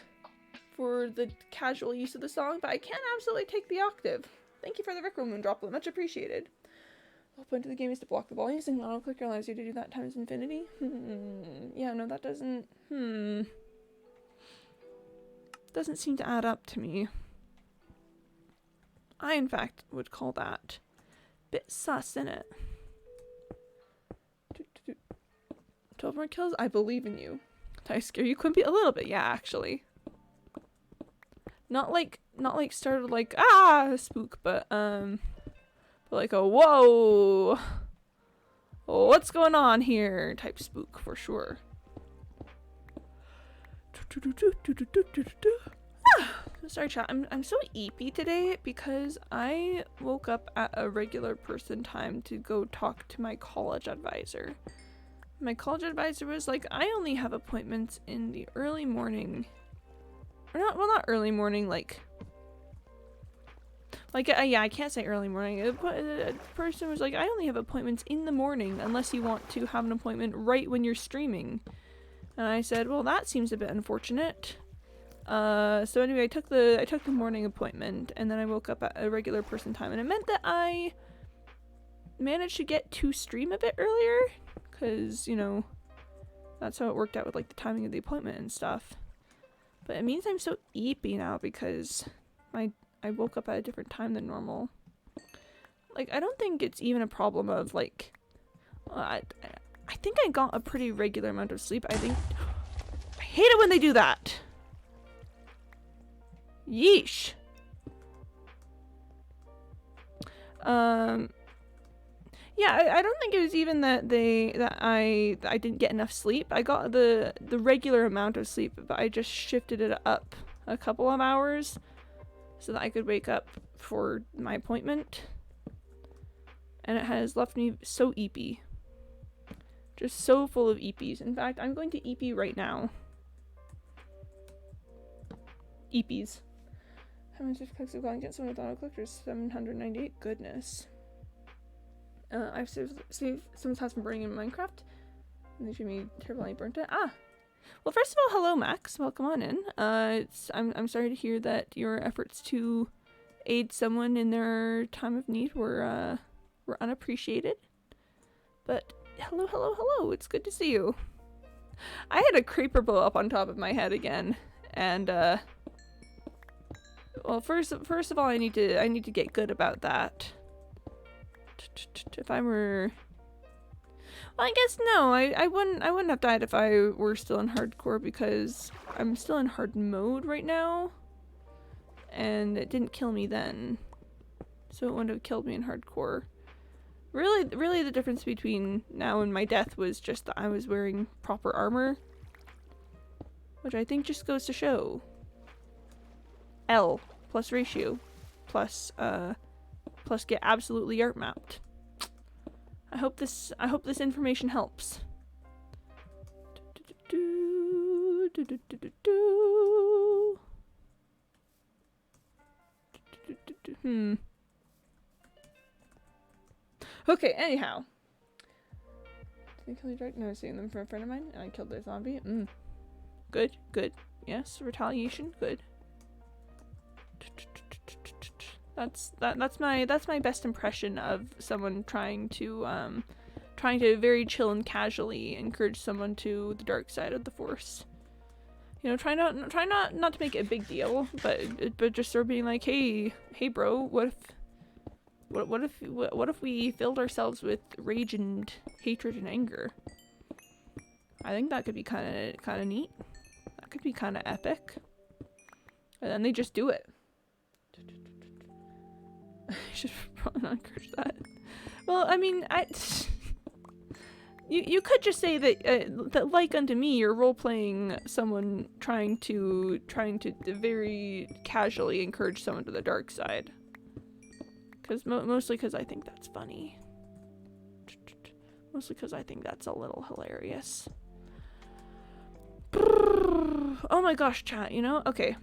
for the casual use of the song, but I can absolutely take the octave. Thank you for the Rick Moon droplet, much appreciated. The whole point of the game is to block the volume, and auto-clicker allows you to do that times infinity. Yeah, no, that doesn't seem to add up to me. I, in fact, would call that a bit sus, innit? 12 more kills? I believe in you. Did I scare you, Quimpy? A little bit, yeah, actually. Not like started like, ah, spook, but like a whoa, what's going on here type spook for sure. Sorry, chat. I'm so eepy today because I woke up at a regular person time to go talk to my college advisor. My college advisor was like, I only have appointments in the early morning. Or not early morning, yeah, I can't say early morning. A person was like, I only have appointments in the morning unless you want to have an appointment right when you're streaming. And I said, well, that seems a bit unfortunate. So anyway, I took the morning appointment, and then I woke up at a regular person time, and it meant that I managed to get to stream a bit earlier, because, you know, that's how it worked out with, like, the timing of the appointment and stuff. But it means I'm so eepy now, because I woke up at a different time than normal. Like, I don't think it's even a problem of, like, I think I got a pretty regular amount of sleep. I hate it when they do that! Yeesh. Yeah, I don't think it was even that I didn't get enough sleep. I got the regular amount of sleep, but I just shifted it up a couple of hours so that I could wake up for my appointment. And it has left me so eepy. Just so full of eepies. In fact, I'm going to eepy right now. Eepies. How much difficulty have gone against someone with auto collectors? 798. Goodness. I've saved someone's house from burning in Minecraft. And they should be terribly burnt it. Ah! Well, first of all, hello, Max. Welcome on in. I'm sorry to hear that your efforts to aid someone in their time of need were unappreciated. But hello. It's good to see you. I had a creeper blow up on top of my head again, and well, first of all, I need to get good about that. If I were, well, I guess no, I wouldn't have died if I were still in hardcore, because I'm still in hard mode right now, and it didn't kill me then, so it wouldn't have killed me in hardcore. Really, the difference between now and my death was just that I was wearing proper armor, which I think just goes to show. L plus ratio plus get absolutely art mapped. I hope this information helps. Okay, anyhow. Did I kill your dog? No, I was seeing them for a friend of mine, and I killed their zombie. Good. Yes, retaliation. Good. That's my best impression of someone trying to very chill and casually encourage someone to the dark side of the Force. You know, try not to make it a big deal, but just sort of being like, hey bro, what if we filled ourselves with rage and hatred and anger? I think that could be kind of neat. That could be kind of epic. And then they just do it. I should probably not encourage that. Well, I mean, you could just say that like unto me, you're role playing someone trying to very casually encourage someone to the dark side. Mostly because I think that's funny. Mostly because I think that's a little hilarious. Oh my gosh, chat, you know? Okay.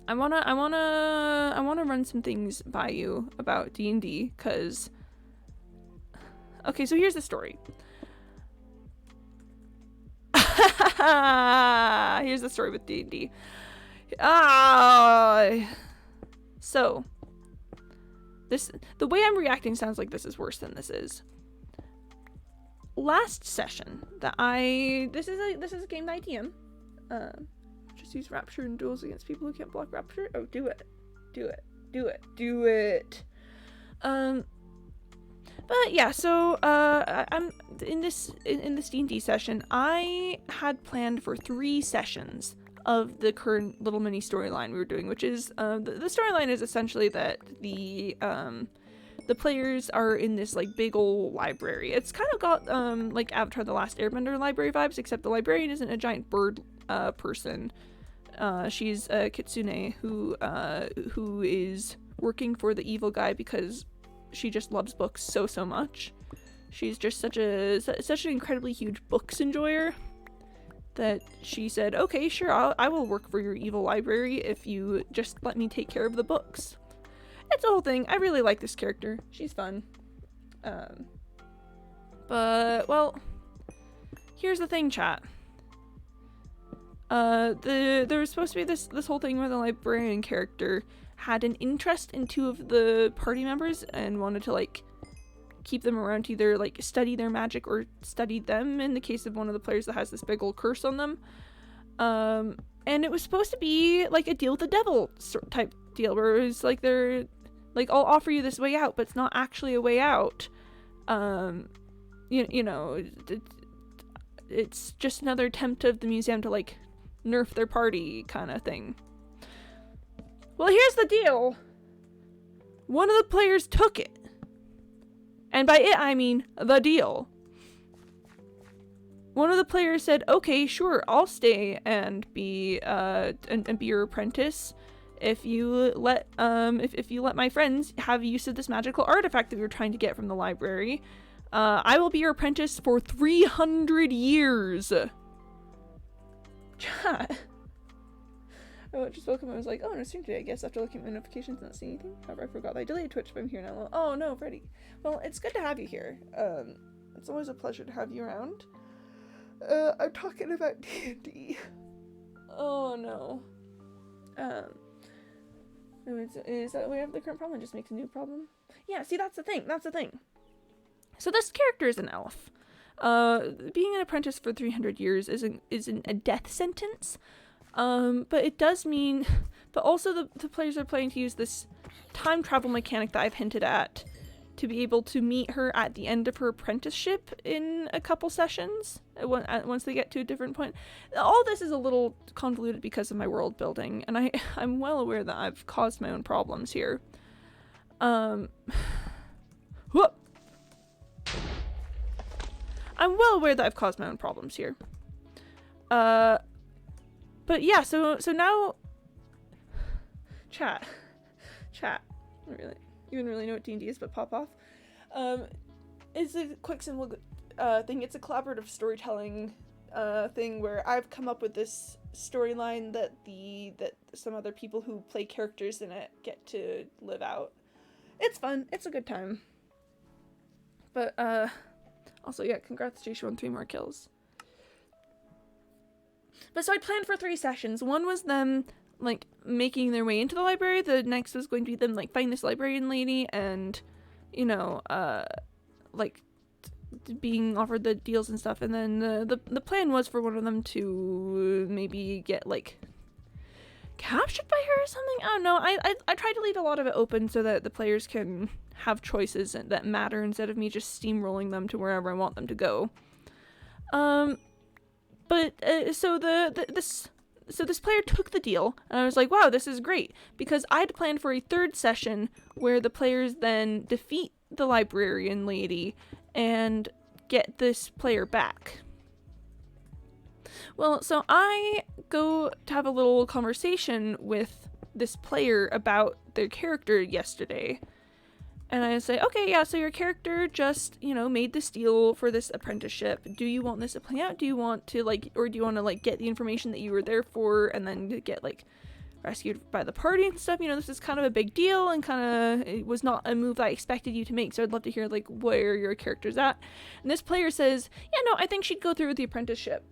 I wanna run some things by you about D&D, cause okay, so here's the story. Here's the story with D&D. So the way I'm reacting sounds like this is worse than this is. Last session that this is a game that I DM. Just use Rapture in duels against people who can't block Rapture. Oh, do it. But yeah, so I'm in this D&D session. I had planned for 3 sessions of the current little mini storyline we were doing, which is the storyline is essentially that the players are in this like big old library. It's kind of got like Avatar: The Last Airbender library vibes, except the librarian isn't a giant bird person. She's a kitsune who is working for the evil guy because she just loves books so much. She's just such an incredibly huge books enjoyer that she said, okay, sure, I will work for your evil library if you just let me take care of the books. It's a whole thing. I really like this character. She's fun. But, well, here's the thing, chat. There was supposed to be this whole thing where the librarian character had an interest in two of the party members and wanted to, like, keep them around to either, like, study their magic or study them in the case of one of the players that has this big old curse on them. And it was supposed to be, like, a deal with the devil type deal where it was, like, they're, like, I'll offer you this way out, but it's not actually a way out. You know, it's just another attempt of the museum to, like, nerf their party kind of thing. Well, here's the deal. One of the players took it. And by it, I mean the deal. One of the players said, okay, sure, I'll stay and be your apprentice if you let if you let my friends have use of this magical artifact that we were trying to get from the library. I will be your apprentice for 300 years. Chat. I just woke up and I was like, oh, no stream today, I guess, after looking at my notifications and not seeing anything. However, I forgot that I deleted Twitch, but I'm here now. Oh, no, Freddy. Well, it's good to have you here. It's always a pleasure to have you around. I'm talking about D&D. Oh, no. Is that we have the current problem? It just makes a new problem? Yeah, see, that's the thing. So this character is an elf. Being an apprentice for 300 years isn't a death sentence. But it does mean, but also the players are planning to use this time travel mechanic that I've hinted at to be able to meet her at the end of her apprenticeship in a couple sessions once they get to a different point. All this is a little convoluted because of my world building, and I'm well aware that I've caused my own problems here. Whoop! I'm well aware that I've caused my own problems here. But yeah, so now, chat, I don't really even really know what D&D is, but pop off. It's a quick simple thing. It's a collaborative storytelling thing where I've come up with this storyline that some other people who play characters in it get to live out. It's fun. It's a good time. But also, yeah, congrats, Jay, won 3 more kills. But so I planned for 3 sessions. One was them, like, making their way into the library. The next was going to be them, like, fighting this librarian lady and, you know, like, being offered the deals and stuff. And then the plan was for one of them to maybe get, like, captured by her or something? I don't know. I tried to leave a lot of it open so that the players can have choices that matter instead of me just steamrolling them to wherever I want them to go. But so this player took the deal, and I was like, wow, this is great, because I'd planned for a 3rd session where the players then defeat the librarian lady and get this player back. Well, so I go to have a little conversation with this player about their character yesterday. And I say, okay, yeah, so your character just, you know, made this deal for this apprenticeship. Do you want this to play out? Do you want to, like, or do you want to, like, get the information that you were there for and then get, like, rescued by the party and stuff? You know, this is kind of a big deal and kind of, it was not a move that I expected you to make. So I'd love to hear, like, where your character's at. And this player says, yeah, no, I think she'd go through with the apprenticeship.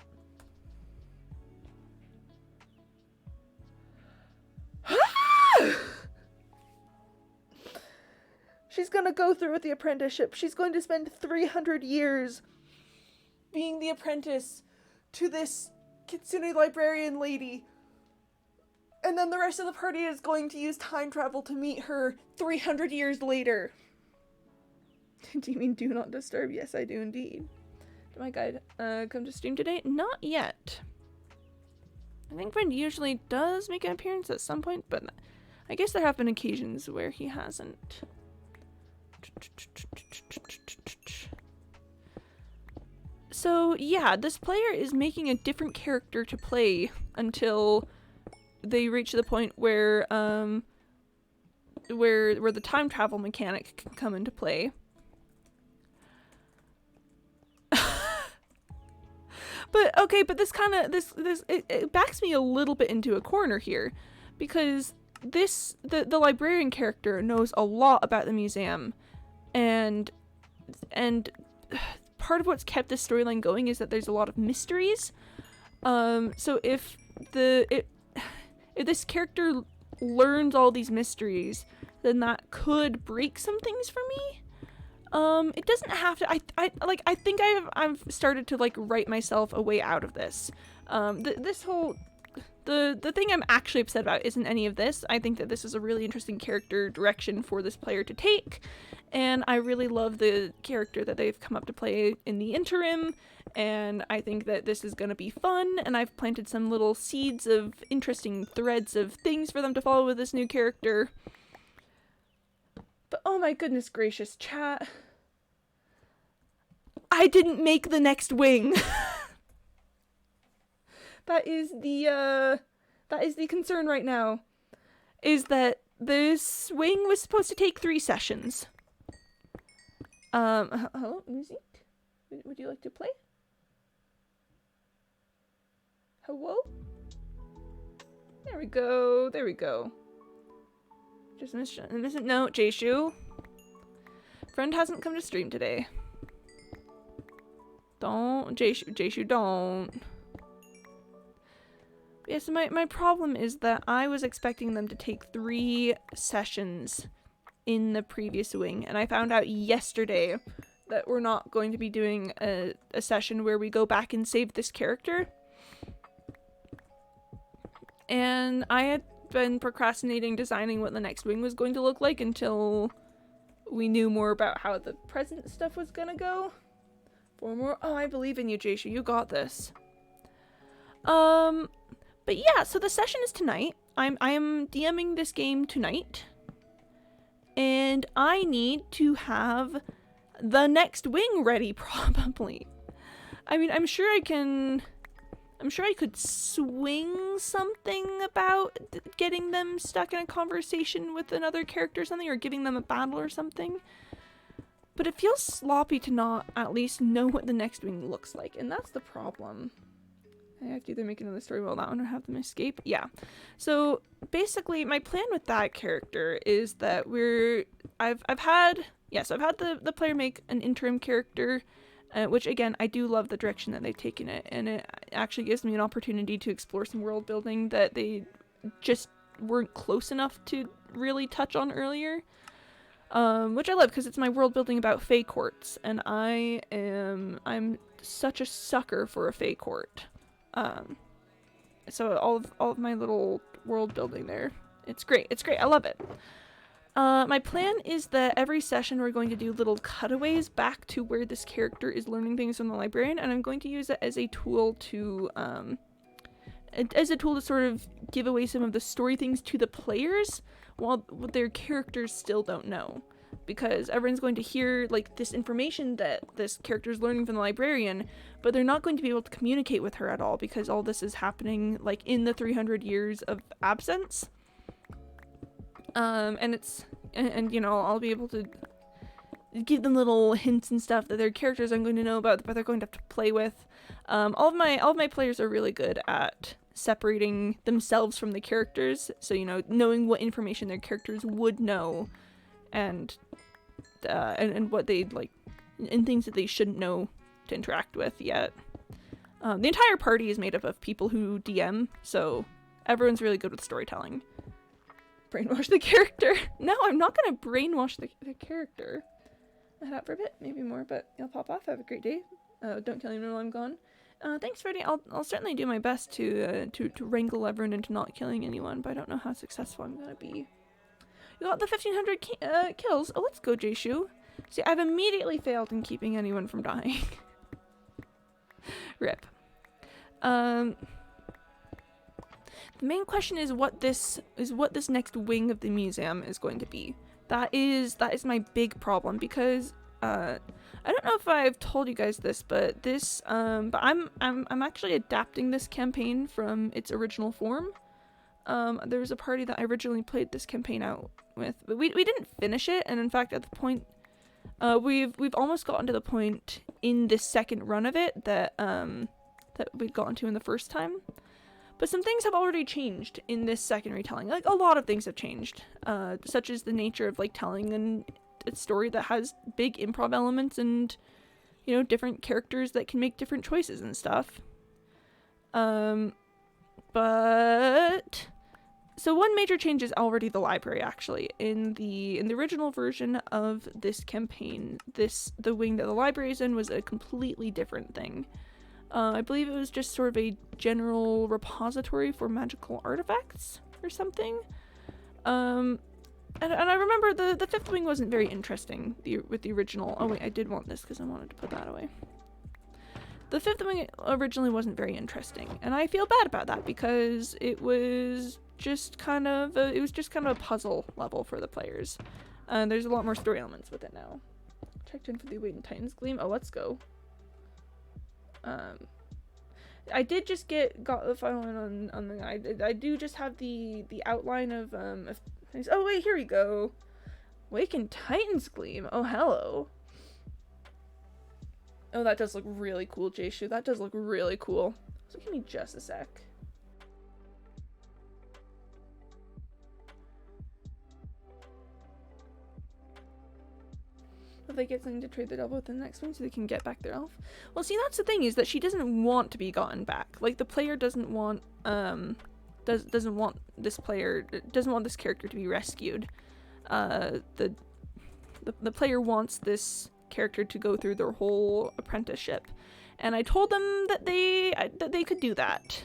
She's gonna go through with the apprenticeship. She's going to spend 300 years being the apprentice to this kitsune librarian lady. And then the rest of the party is going to use time travel to meet her 300 years later. Do you mean do not disturb? Yes, I do indeed. Did my guide come to stream today? Not yet. I think Brent usually does make an appearance at some point, but I guess there have been occasions where he hasn't. So yeah, this player is making a different character to play until they reach the point where where the time travel mechanic can come into play. But this kind of it backs me a little bit into a corner here, because the librarian character knows a lot about the museum, and part of what's kept this storyline going is that there's a lot of mysteries. So if this character learns all these mysteries, then that could break some things for me. It doesn't have to. I think I've started to like write myself a way out of this. This whole the thing I'm actually upset about isn't any of this. I think that this is a really interesting character direction for this player to take, and I really love the character that they've come up to play in the interim, and I think that this is gonna be fun, and I've planted some little seeds of interesting threads of things for them to follow with this new character. But oh my goodness gracious, chat. I didn't make the next wing. That is the concern right now. Is that this wing was supposed to take 3 sessions. Hello, music? Would you like to play? Hello? There we go. There we go. Just missed a note, Jayshu. Friend hasn't come to stream today. Don't, Jayshu, don't. Yeah, so my problem is that I was expecting them to take 3 sessions in the previous wing, and I found out yesterday that we're not going to be doing a session where we go back and save this character. And I had been procrastinating designing what the next wing was going to look like until we knew more about how the present stuff was gonna go. 4 more. Oh, I believe in you, Jayshu. You got this. But yeah, so the session is tonight. I am DMing this game tonight, and I need to have the next wing ready, probably. I mean, I'm sure I could swing something about getting them stuck in a conversation with another character or something, or giving them a battle or something. But it feels sloppy to not at least know what the next wing looks like, and that's the problem. I have to either make another story while that one or have them escape. Yeah. So basically my plan with that character is that I've had the player make an interim character, which again, I do love the direction that they've taken it, and it actually gives me an opportunity to explore some world building that they just weren't close enough to really touch on earlier. Which I love, because it's my world building about Fae courts, and I'm such a sucker for a Fae court. So all of my little world building there, it's great. I love it. My plan is that every session we're going to do little cutaways back to where this character is learning things from the librarian, and I'm going to use it as a tool to sort of give away some of the story things to the players while their characters still don't know. Because everyone's going to hear like this information that this character is learning from the librarian, but they're not going to be able to communicate with her at all, because all this is happening like in the 300 years of absence. And you know, I'll be able to give them little hints and stuff that their characters aren't going to know about, but they're going to have to play with. All of my players are really good at separating themselves from the characters, so you know, knowing what information their characters would know, and what they'd like, and things that they shouldn't know to interact with yet. The entire party is made up of people who DM, so everyone's really good with storytelling. Brainwash the character. No, I'm not gonna brainwash the character. I had that for a bit, maybe more, but I'll pop off. Have a great day. Don't kill anyone while I'm gone. Thanks, Freddie. I'll certainly do my best to wrangle everyone into not killing anyone, but I don't know how successful I'm gonna be. You got the 1500 kills. Oh, let's go, Jayshu. See, I've immediately failed in keeping anyone from dying. Rip. The main question is what this next wing of the museum is going to be. That is my big problem, because I don't know if I've told you guys this, but this but I'm actually adapting this campaign from its original form. there was a party that I originally played this campaign out with, but we didn't finish it, and in fact at the point, we've almost gotten to the point in this second run of it that we'd gotten to in the first time. But some things have already changed in this second retelling. Like, a lot of things have changed, such as the nature of, like, telling a story that has big improv elements and, you know, different characters that can make different choices and stuff. But so one major change is already the library, actually. In the original version of this campaign, the wing that the library is in was a completely different thing. I believe it was just sort of a general repository for magical artifacts or something. And I remember the fifth wing wasn't very interesting with the original. Oh wait, I did want this because I wanted to put that away. The fifth wing originally wasn't very interesting, and I feel bad about that because it was just kind of a puzzle level for the players. There's a lot more story elements with it now. Checked in for the Awakened Titan's Gleam. Oh, let's go. I did just got the final one on the I do just have the outline of things. Oh wait, here we go. Awakened Titan's Gleam. Oh, hello. Oh, that does look really cool, Jayshu. That does look really cool. So give me just a sec. If they get something to trade the double with the next one so they can get back their elf. Well, see, that's the thing, is that she doesn't want to be gotten back. Like, the player doesn't want, doesn't want this character to be rescued. The player wants this character to go through their whole apprenticeship. And I told them that they could do that.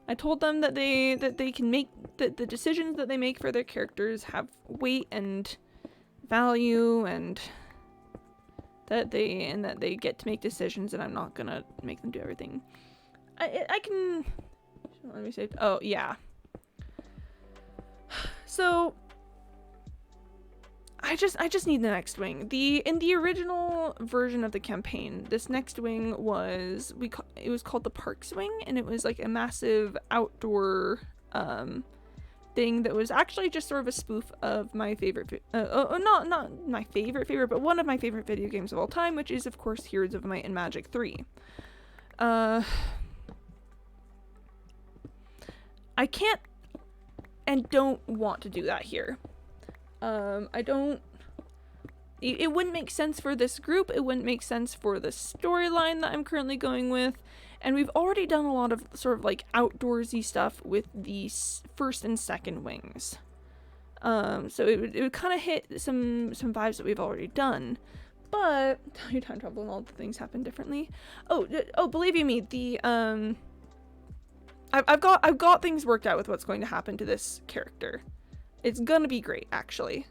I told them that they can make, that the decisions that they make for their characters have weight and value, and that they get to make decisions, and I'm not gonna make them do everything. I can, let me say, oh yeah. So I just need the next wing. In the original version of the campaign, this next wing was it was called the Parks Wing, and it was like a massive outdoor thing that was actually just sort of a spoof of my favorite, not my favorite, but one of my favorite video games of all time, which is of course Heroes of Might and Magic 3. I can't and don't want to do that here. It wouldn't make sense for this group, it wouldn't make sense for the storyline that I'm currently going with, and we've already done a lot of sort of like outdoorsy stuff with the first and second wings. So it would kind of hit some vibes that we've already done. But your time travel and all the things happen differently. Oh, believe you me, the I've got things worked out with what's going to happen to this character. It's gonna be great, actually.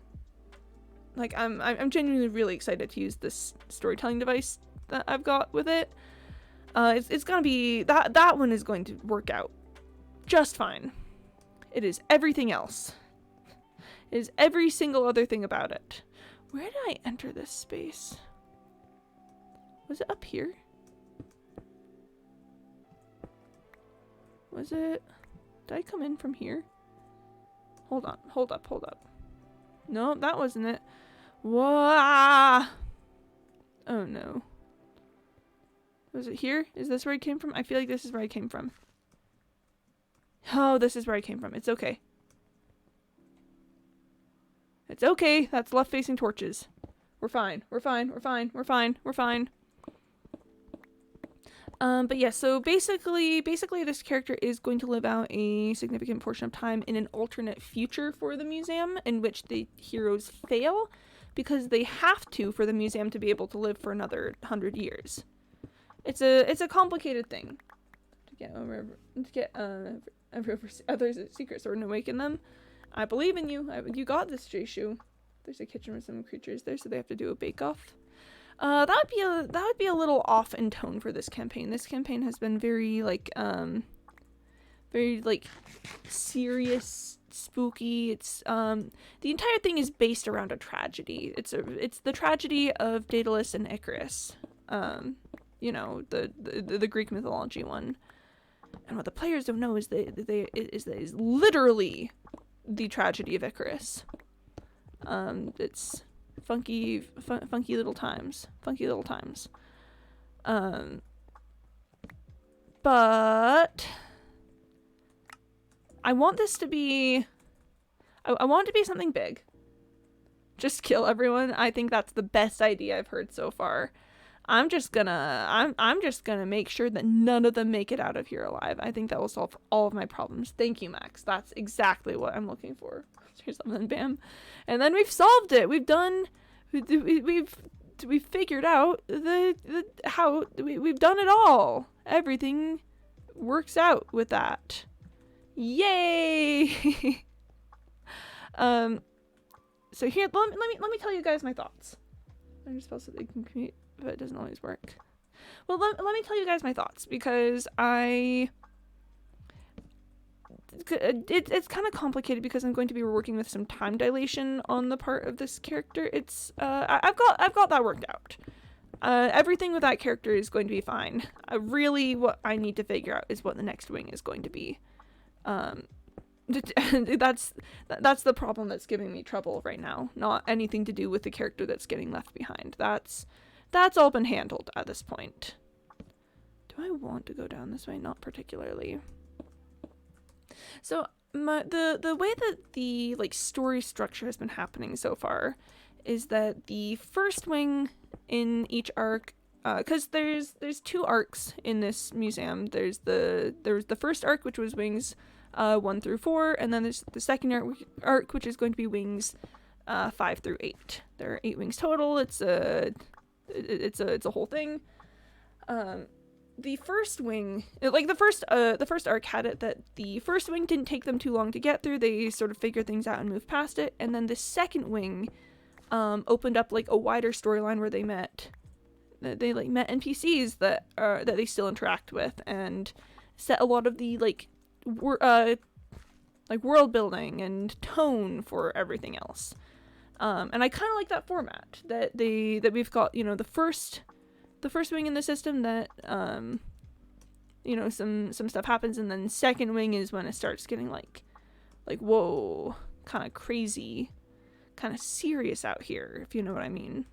Like, I'm genuinely really excited to use this storytelling device that I've got with it. It's gonna be, that one is going to work out just fine. It is everything else. It is every single other thing about it. Where did I enter this space? Was it up here? Was it? Did I come in from here? Hold on, hold up. No, that wasn't it. Whoa! Oh no. Was it here? Is this where I came from? I feel like this is where I came from. Oh, this is where I came from. It's okay. It's okay. That's left-facing torches. We're fine. We're fine. But yeah, so basically this character is going to live out a significant portion of time in an alternate future for the museum, in which the heroes fail because they have to for the museum to be able to live for another 100 years. It's a complicated thing to get others' secret sword and awaken them. I believe in you. You got this, Jayshu. There's a kitchen with some creatures there, so they have to do a bake-off. That would be a little off in tone for this campaign. This campaign has been very serious, spooky. It's the entire thing is based around a tragedy. It's the tragedy of Daedalus and Icarus. You know, the Greek mythology one. And what the players don't know is that is literally the tragedy of Icarus. It's funky little times. Funky little times. But I want this to be... I want it to be something big. Just kill everyone. I think that's the best idea I've heard so far. I'm just gonna make sure that none of them make it out of here alive. I think that will solve all of my problems. Thank you, Max. That's exactly what I'm looking for. Here's something, bam. And then we've solved it. We've figured out we've done it all. Everything works out with that. Yay! So here, let me tell you guys my thoughts. I'm just supposed to they can commute, but it doesn't always work. Well, let me tell you guys my thoughts, because it's kind of complicated because I'm going to be working with some time dilation on the part of this character. It's I've got that worked out. Everything with that character is going to be fine. Really, what I need to figure out is what the next wing is going to be. That's the problem that's giving me trouble right now. Not anything to do with the character that's getting left behind. That's all been handled at this point. Do I want to go down this way? Not particularly. So the way that the story structure has been happening so far is that the first wing in each arc, because there's two arcs in this museum. There's the first arc, which was wings 1 through 4, and then there's the second arc, which is going to be wings 5 through 8. There are 8 wings total. It's a whole thing. The first wing, the first arc had it that the first wing didn't take them too long to get through. They sort of figured things out and moved past it. And then the second wing opened up a wider storyline where they met NPCs that they still interact with, and set a lot of the world building and tone for everything else. And I kind of like that format that we've got, the first wing in the system that some stuff happens, and then second wing is when it starts getting like whoa, kind of crazy, kind of serious out here, if you know what I mean.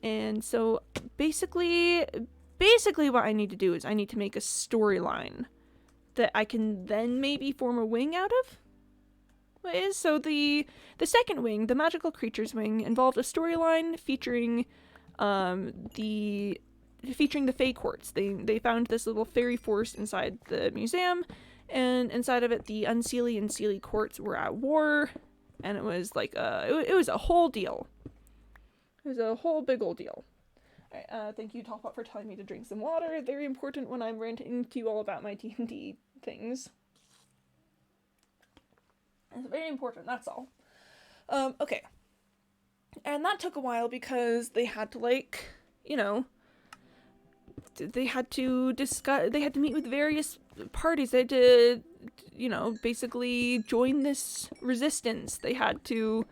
And so basically what I need to do is I need to make a storyline that I can then maybe form a wing out of. So the second wing, the magical creatures wing, involved a storyline featuring the Fey Courts. They found this little fairy forest inside the museum, and inside of it the Unseelie and Seelie courts were at war, and it was it was a whole deal. It was a whole big old deal. Alright, thank you, Topot, for telling me to drink some water. Very important when I'm ranting to you all about my D&D things. It's very important, that's all. Okay. And that took a while because they had to they had to meet with various parties. They had to, basically join this resistance. They had to,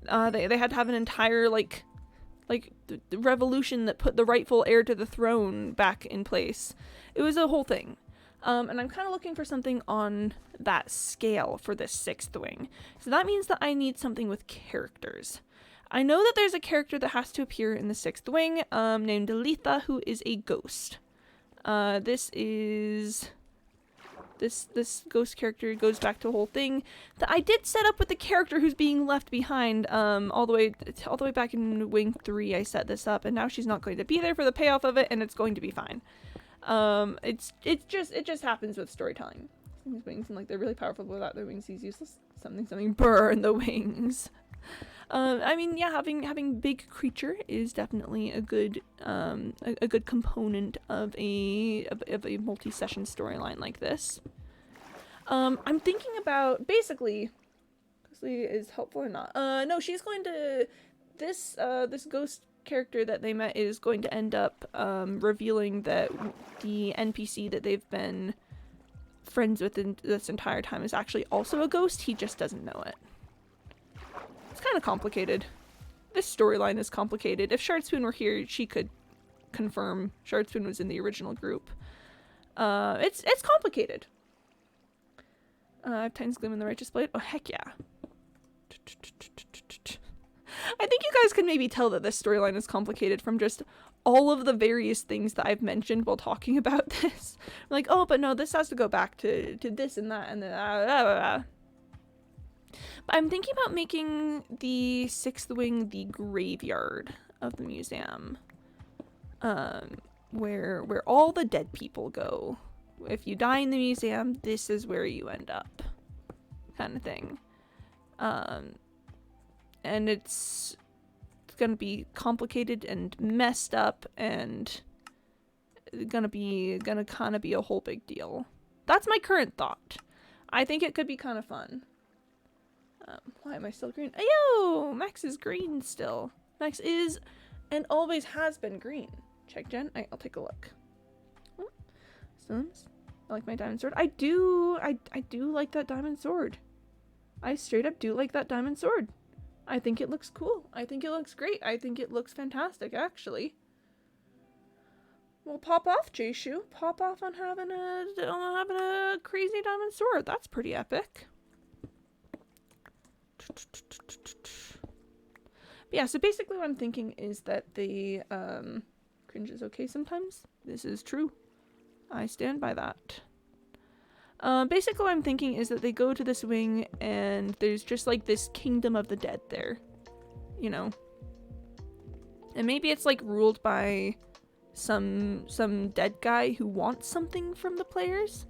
they had to have an entire, the revolution that put the rightful heir to the throne back in place. It was a whole thing. And I'm kind of looking for something on that scale for this sixth wing. So that means that I need something with characters. I know that there's a character that has to appear in the sixth wing, named Letha, who is a ghost. This ghost character goes back to a whole thing that I did set up with the character who's being left behind. All the way back in wing 3, I set this up, and now she's not going to be there for the payoff of it, and it's going to be fine. It just happens with storytelling. These wings, and they're really powerful, but without their wings, he's useless. Something burn the wings. I mean, yeah, having big creature is definitely a good component of a multi-session storyline like this. I'm thinking about basically is helpful or not. No, she's going to this ghost character that they met is going to end up revealing that the NPC that they've been friends with this entire time is actually also a ghost. He just doesn't know it. It's kind of complicated. This storyline is complicated. If Shardspoon were here, she could confirm Shardspoon was in the original group. It's complicated. I have Titan's Gleam in the Righteous Blade. Oh, heck yeah. I think you guys can maybe tell that this storyline is complicated from just all of the various things that I've mentioned while talking about this. Like, oh, but no, this has to go back to this and that and that. But I'm thinking about making the Sixth Wing the graveyard of the museum. Where all the dead people go. If you die in the museum, this is where you end up. Kind of thing. And it's gonna be complicated and messed up and gonna kind of be a whole big deal. That's my current thought. I think it could be kind of fun. Why am I still green? Ayo! Max is green still. Max is and always has been green. Check Jen. I'll take a look. Stones. I like my diamond sword. I do like that diamond sword. I straight up do like that diamond sword. I think it looks cool. I think it looks great. I think it looks fantastic, actually. Well, pop off, Jayshu. Pop off on having a crazy diamond sword. That's pretty epic. But yeah, so basically what I'm thinking is that the cringe is okay sometimes. This is true. I stand by that. Basically what I'm thinking is that they go to this wing and there's just like this kingdom of the dead there, you know, and maybe it's like ruled by some dead guy who wants something from the players.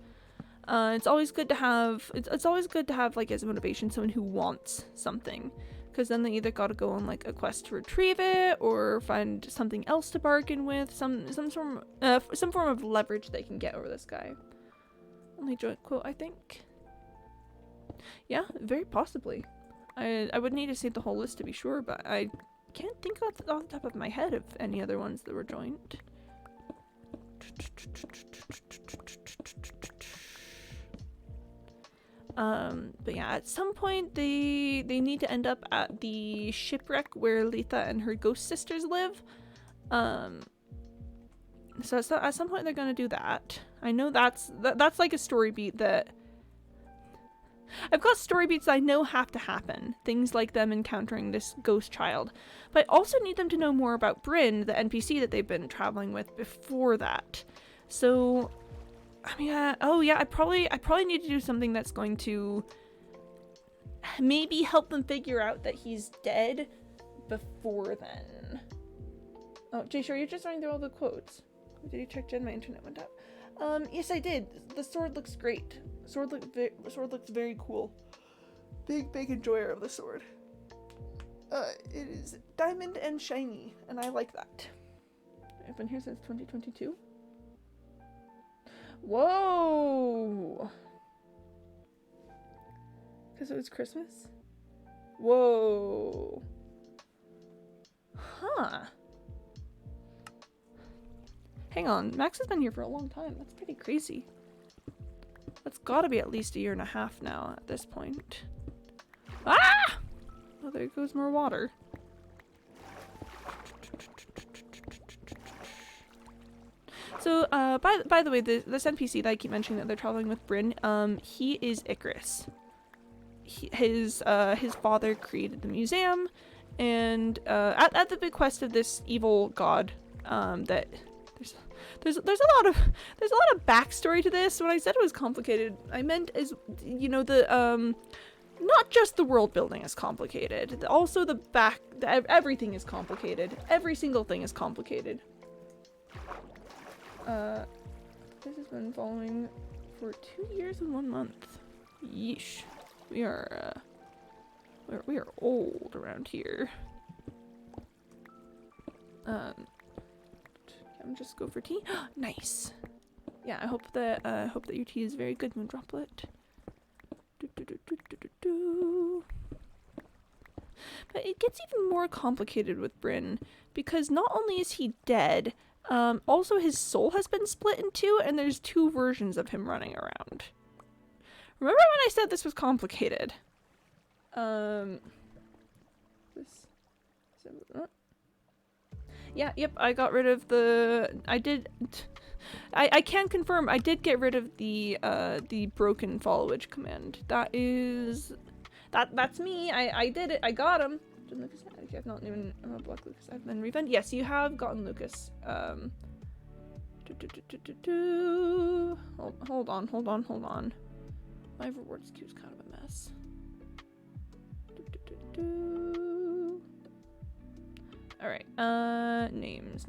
It's always good to have it's always good to have like as a motivation someone who wants something, because then they either gotta go on like a quest to retrieve it or find something else to bargain with, some form of leverage they can get over this guy. Only joint quote, I think. Yeah, very possibly. I would need to see the whole list to be sure, but I can't think off the top of my head of any other ones that were joint. But yeah, at some point they need to end up at the shipwreck where Letha and her ghost sisters live. So at some point they're gonna do that. I know that's like a story beat that I've got story beats that I know have to happen. Things like them encountering this ghost child. But I also need them to know more about Bryn, the NPC that they've been traveling with before that. So I mean, oh yeah, I probably need to do something that's going to maybe help them figure out that he's dead before then. Oh, Jay, sure, you're just running through all the quotes. Did you check Jen? My internet went up. Yes, I did. The sword looks great. The sword looks very cool. Big enjoyer of the sword. It is diamond and shiny, and I like that. I've been here since 2022. Whoa! Because it was Christmas? Whoa. Huh. Hang on, Max has been here for a long time. That's pretty crazy. That's gotta be at least 1.5 years now at this point. Ah! Oh, there goes more water. So, by the way, this NPC that I keep mentioning that they're traveling with Bryn, he is Icarus. His father created the museum, and at the bequest of this evil god, that there's a lot of backstory to this. When I said it was complicated, I meant as, you know, the not just the world building is complicated, also everything is complicated. Every single thing is complicated. This has been following for 2 years and 1 month. Yeesh. We are old around here. I'm just go for tea. Nice. Yeah, I hope that your tea is very good, Moondroplet. But it gets even more complicated with Bryn, because not only is he dead, also his soul has been split in two, and there's 2 versions of him running around. Remember when I said this was complicated? Yeah, yep, I got rid of the... I can confirm I did get rid of the broken followage command. That is... That's me. I did it. I got him. Lucas, I've not even blocked Lucas. I've been refund. Yes, you have gotten Lucas. Hold on. My rewards queue is kind of a mess. All right. Names.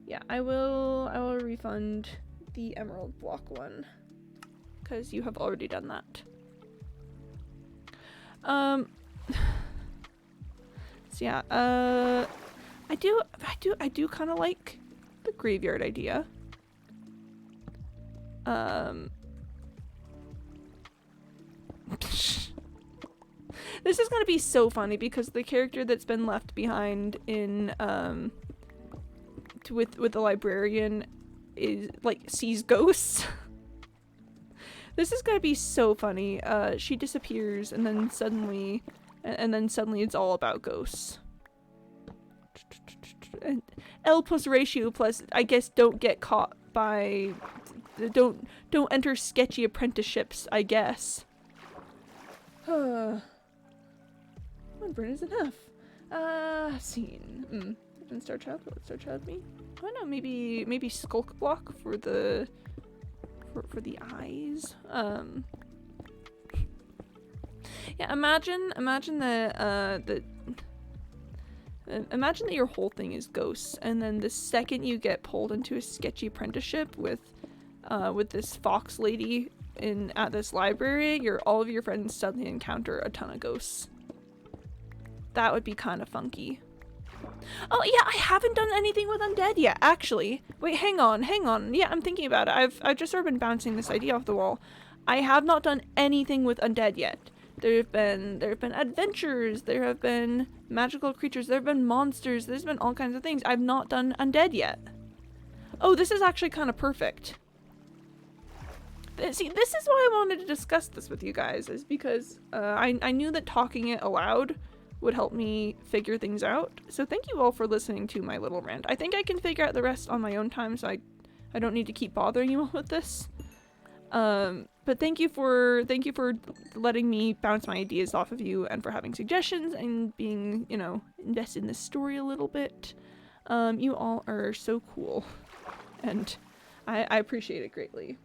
Yeah, I will refund the emerald block one because you have already done that. So yeah, I do kind of like the graveyard idea. This is gonna be so funny because the character that's been left behind in with the librarian is like sees ghosts. This is gonna be so funny. She disappears and then suddenly it's all about ghosts. And L plus ratio plus, I guess, don't get caught by, don't enter sketchy apprenticeships, I guess. One burn is enough. Scene. And Star Child, what would Star Child be? I don't know, maybe Skulk Block for the eyes. Yeah, imagine that imagine that your whole thing is ghosts, and then the second you get pulled into a sketchy apprenticeship with this fox lady at this library, all of your friends suddenly encounter a ton of ghosts. That would be kind of funky. Oh yeah, I haven't done anything with undead yet, actually. Wait, hang on. Yeah, I'm thinking about it. I've just sort of been bouncing this idea off the wall. I have not done anything with undead yet. There have been adventures, there have been magical creatures, there have been monsters, there's been all kinds of things. I've not done undead yet. Oh, this is actually kind of perfect. See, this is why I wanted to discuss this with you guys, is because I knew that talking it aloud would help me figure things out. So thank you all for listening to my little rant. I think I can figure out the rest on my own time, so I don't need to keep bothering you all with this. But thank you for letting me bounce my ideas off of you and for having suggestions and being, invested in this story a little bit. You all are so cool, and I appreciate it greatly.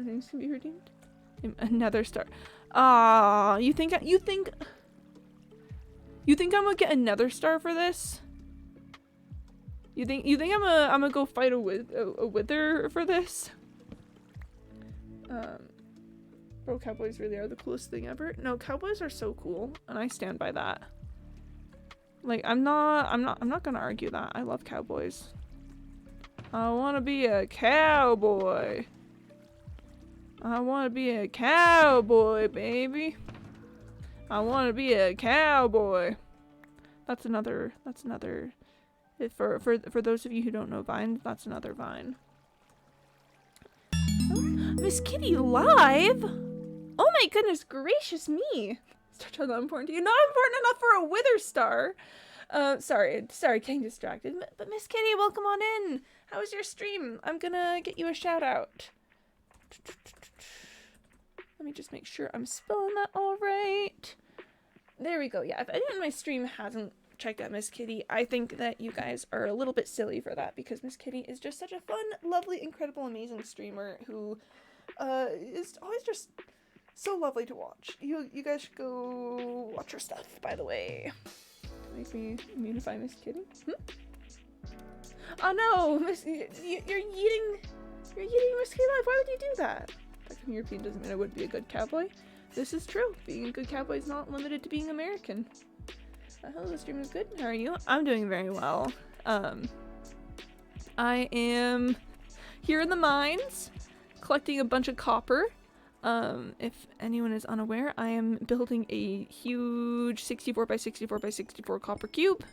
Things can be redeemed. Another star. Ah, you think I'm gonna get another star for this? You think I'm gonna go fight a wither for this? Bro, cowboys really are the coolest thing ever. No, cowboys are so cool, and I stand by that. Like, I'm not gonna argue that. I love cowboys. I wanna be a cowboy. I wanna be a cowboy, baby. I wanna be a cowboy. That's another for those of you who don't know Vine, that's another Vine. Miss Kitty live? Oh my goodness gracious me! Star Child not important to you? Not important enough for a wither star! Sorry, getting distracted. But Miss Kitty, welcome on in! How was your stream? I'm gonna get you a shout out. Let me just make sure I'm spelling that all right. There we go. Yeah, if anyone in my stream hasn't checked out Miss Kitty, I think that you guys are a little bit silly for that, because Miss Kitty is just such a fun, lovely, incredible, amazing streamer who is always just so lovely to watch. You guys should go watch her stuff, by the way. Make me immunify Miss Kitty. Oh no, you're eating Miss Kitty live. Why would you do that? Being European doesn't mean I would be a good cowboy. This is true. Being a good cowboy is not limited to being American. Hello, the stream is good. How are you? I'm doing very well. I am here in the mines, collecting a bunch of copper. If anyone is unaware, I am building a huge 64 by 64 by 64 copper cube,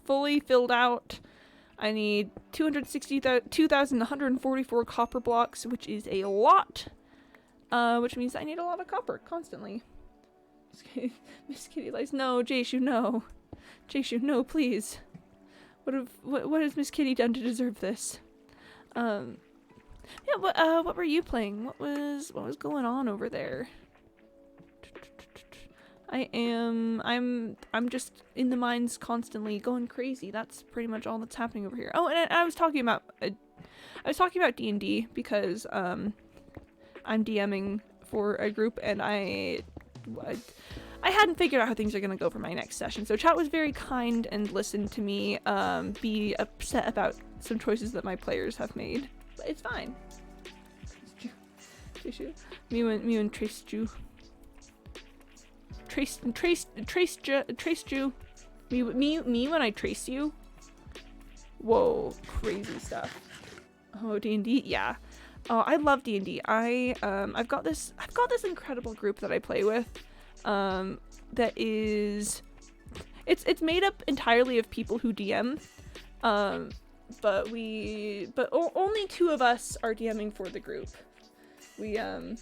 fully filled out. I need 2,144 copper blocks, which is a lot. Which means I need a lot of copper constantly. Miss Kitty lies. No, Jayshu, no. Jayshu, no, please. What has Miss Kitty done to deserve this? Yeah, what were you playing? What was going on over there? I'm just in the mines constantly going crazy. That's pretty much all that's happening over here. Oh, and I was talking about D&D because I'm DMing for a group, and I hadn't figured out how things are gonna go for my next session. So chat was very kind and listened to me be upset about some choices that my players have made. But it's fine. Me and Trace Jew. Trace Jew. Me when I trace you. Whoa, crazy stuff. Oh, D&D, yeah. Oh, I love D&D. I've got this incredible group that I play with. That is, it's made up entirely of people who DM. But only 2 of us are DMing for the group. I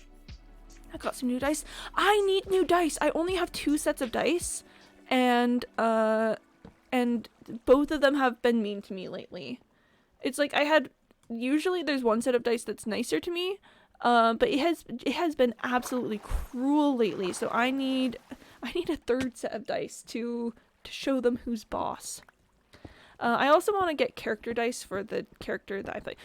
got some new dice. I need new dice. I only have 2 sets of dice, and both of them have been mean to me lately. It's like usually there's 1 set of dice that's nicer to me, but it has been absolutely cruel lately. So I need a 3rd set of dice to show them who's boss. I also want to get character dice for the character that I play.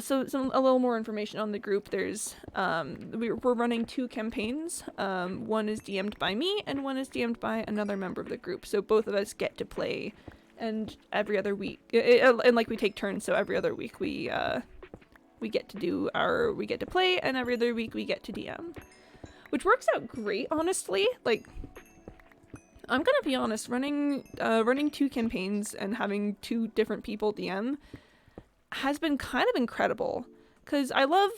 So a little more information on the group. There's we're running 2 campaigns. One is DM'd by me, and one is DM'd by another member of the group. So both of us get to play, and every other week, and like we take turns. So every other week we get to play, and every other week we get to DM, which works out great, honestly. Like, I'm gonna be honest, running 2 campaigns and having 2 different people DM has been kind of incredible, because I love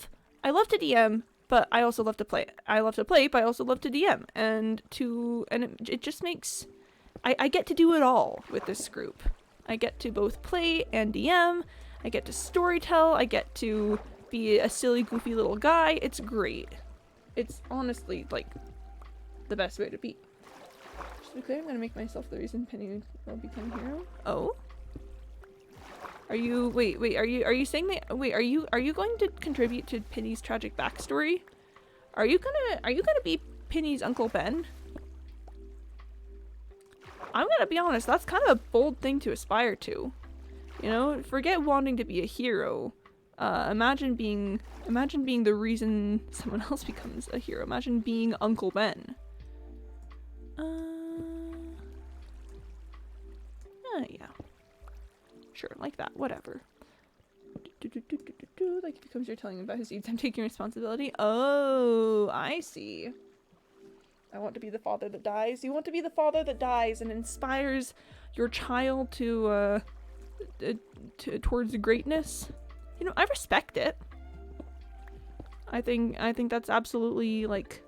to DM, but I also love to play. I love to play, but I also love to DM, and it just makes I get to do it all with this group. I get to both play and DM. I get to storytell. I get to be a silly, goofy little guy. It's great. It's honestly like the best way to be. Just to be clear, I'm gonna make myself the reason Penny will become hero. Oh? Are you saying that are you going to contribute to Penny's tragic backstory? Are you gonna be Penny's Uncle Ben? I'm gonna be honest, that's kind of a bold thing to aspire to. You know, forget wanting to be a hero. Imagine being the reason someone else becomes a hero. Imagine being Uncle Ben. Yeah. Sure, like that, whatever. Like it becomes you're telling him about his deeds. I'm taking responsibility. Oh, I see. I want to be the father that dies. You want to be the father that dies and inspires your child towards greatness. You know, I respect it. I think that's absolutely like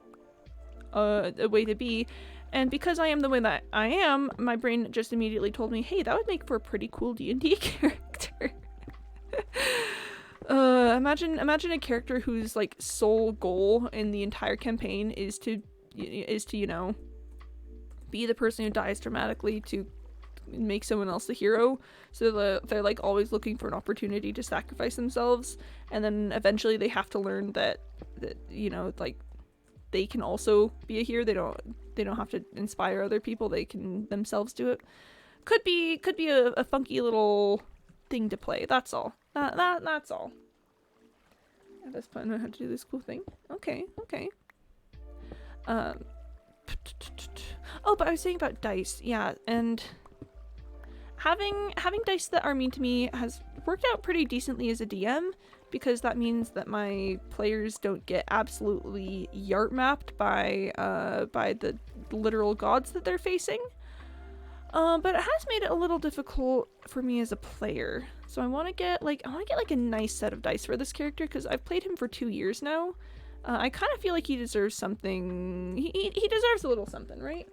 a way to be. And because I am the way that I am, my brain just immediately told me, hey, that would make for a pretty cool D&D character. Imagine a character whose like sole goal in the entire campaign is to you know, be the person who dies dramatically to make someone else the hero. So they're like always looking for an opportunity to sacrifice themselves, and then eventually they have to learn that you know, like they can also be a hero. They don't have to inspire other people. They can themselves do it. Could be a funky little thing to play. That's all. That's all. At this point, I know how to do this cool thing. Okay. Oh, but I was saying about dice. Yeah, and having dice that are mean to me has worked out pretty decently as a DM, because that means that my players don't get absolutely yart mapped by the literal gods that they're facing. But it has made it a little difficult for me as a player. So I want to get like a nice set of dice for this character, because I've played him for 2 years now. I kind of feel like he deserves something. He deserves a little something, right?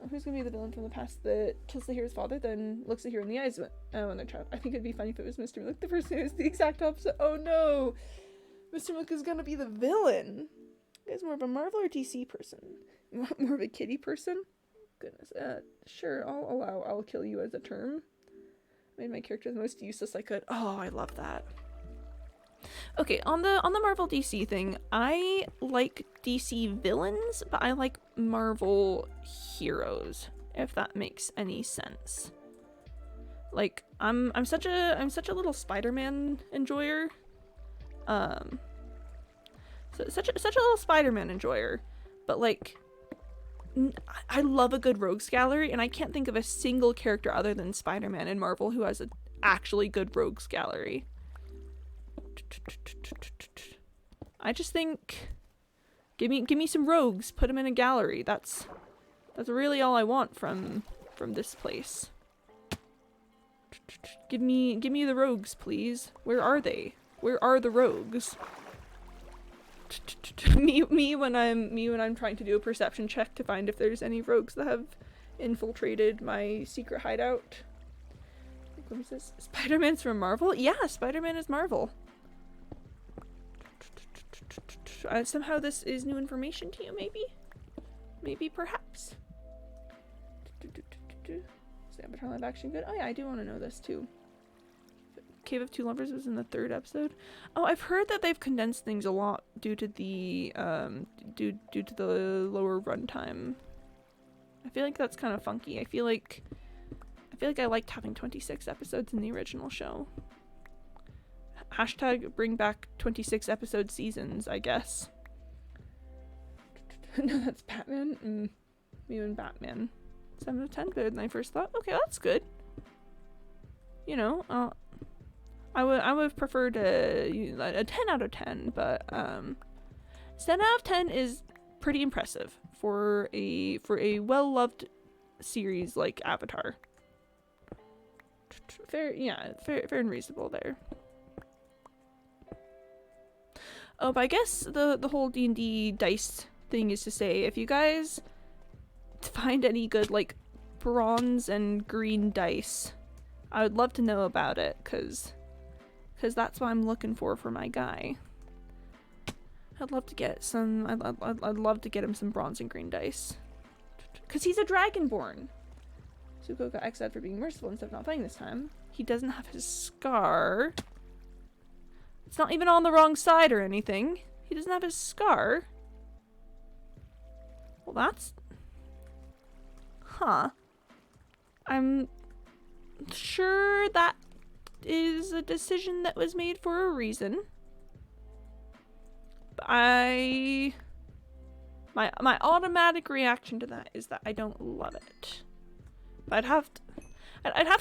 Who's gonna be the villain from the past that kills the hero's father, then looks the hero in the eyes when they're trapped? I think it'd be funny if it was Mr. Mook, the person who's the exact opposite. Oh no! Mr. Mook is gonna be the villain! You guys more of a Marvel or DC person? More of a Kitty person? Goodness. Sure, I'll kill you as a term. Made my character the most useless I could. Oh, I love that. Okay, on the Marvel DC thing, I like DC villains, but I like Marvel heroes, if that makes any sense. Like, I'm such a little Spider-Man enjoyer. Such a little Spider-Man enjoyer, but like, I love a good rogues gallery, and I can't think of a single character other than Spider-Man in Marvel who has an actually good rogues gallery. I just think, give me some rogues, put them in a gallery. That's really all I want from this place. Give me the rogues, please. Where are they? Where are the rogues? me when I'm trying to do a perception check to find if there's any rogues that have infiltrated my secret hideout. What was this? Spider-Man's from Marvel? Yeah, Spider-Man is Marvel. Somehow this is new information to you, maybe? Maybe, perhaps. Is Avatar live action good? Oh yeah, I do want to know this too. Cave of Two Lovers was in the 3rd episode. Oh, I've heard that they've condensed things a lot due to the due to the lower runtime. I feel like that's kind of funky. I feel like I liked having 26 episodes in the original show. Hashtag bring back 26 episode seasons, I guess. No, that's Batman. Me and Batman. 7 out of 10, better than I first thought. Okay, that's good. You know, I would have preferred a 10 out of 10, but 7 out of 10 is pretty impressive for a well-loved series like Avatar. Fair and reasonable there. Oh, but I guess the whole D&D dice thing is to say, if you guys find any good, like, bronze and green dice, I would love to know about it, because that's what I'm looking for my guy. I'd love to get some, I'd love to get him some bronze and green dice. Because he's a Dragonborn! Zuko got exiled for being merciful instead of not playing this time. He doesn't have his scar. It's not even on the wrong side or anything. He doesn't have his scar. Well, that's... Huh. I'm sure that is a decision that was made for a reason. But my automatic reaction to that is that I don't love it. But I'd have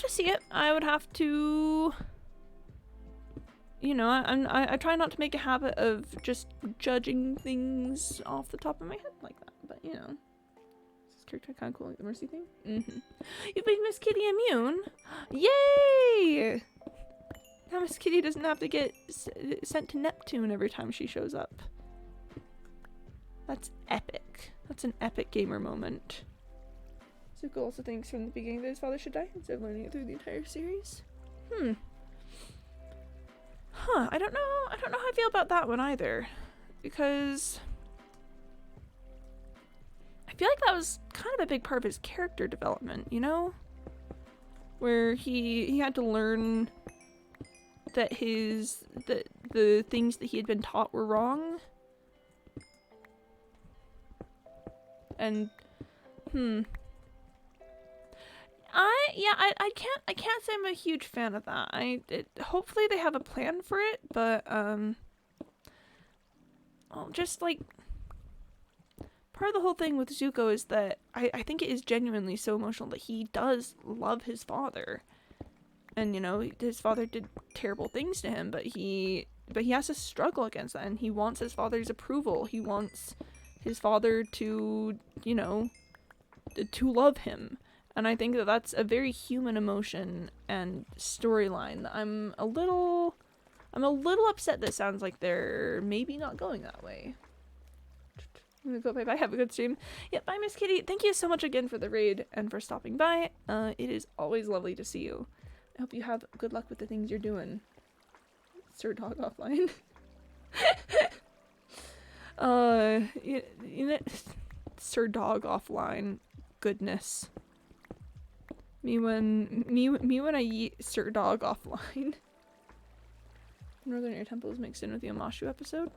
to see it. I would have to... You know, I try not to make a habit of just judging things off the top of my head like that, but you know. Is this character kind of cool, like the Mercy thing? Mm-hmm. You made Miss Kitty immune? Yay! Now Miss Kitty doesn't have to get sent to Neptune every time she shows up. That's epic. That's an epic gamer moment. Zuko also thinks from the beginning that his father should die instead of learning it through the entire series. Huh, I don't know how I feel about that one either, because I feel like that was kind of a big part of his character development, you know? Where he had to learn that the things that he had been taught were wrong. And I can't say I'm a huge fan of that. Hopefully they have a plan for it, but just like part of the whole thing with Zuko is that I think it is genuinely so emotional that he does love his father. And you know, his father did terrible things to him, but he has to struggle against that, and he wants his father's approval. He wants his father to, you know, to love him. And I think that that's a very human emotion and storyline. I'm a little upset that it sounds like they're maybe not going that way. I'm gonna go bye-bye. Have a good stream. Yeah, bye, Miss Kitty. Thank you so much again for the raid and for stopping by. It is always lovely to see you. I hope you have good luck with the things you're doing. Sir Dog offline. You know, Sir Dog offline. goodness. Me when I eat Sir Dog offline. Northern Air Temple is mixed in with the Amashu episode.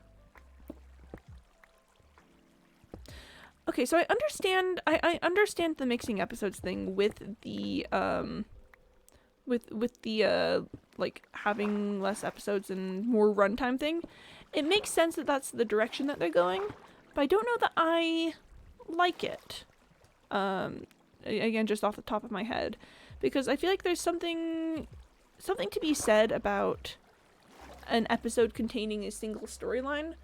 Okay, so I understand the mixing episodes thing with the like having less episodes and more runtime thing. It makes sense that that's the direction that they're going, but I don't know that I like it. Again, just off the top of my head, because I feel like there's something to be said about an episode containing a single storyline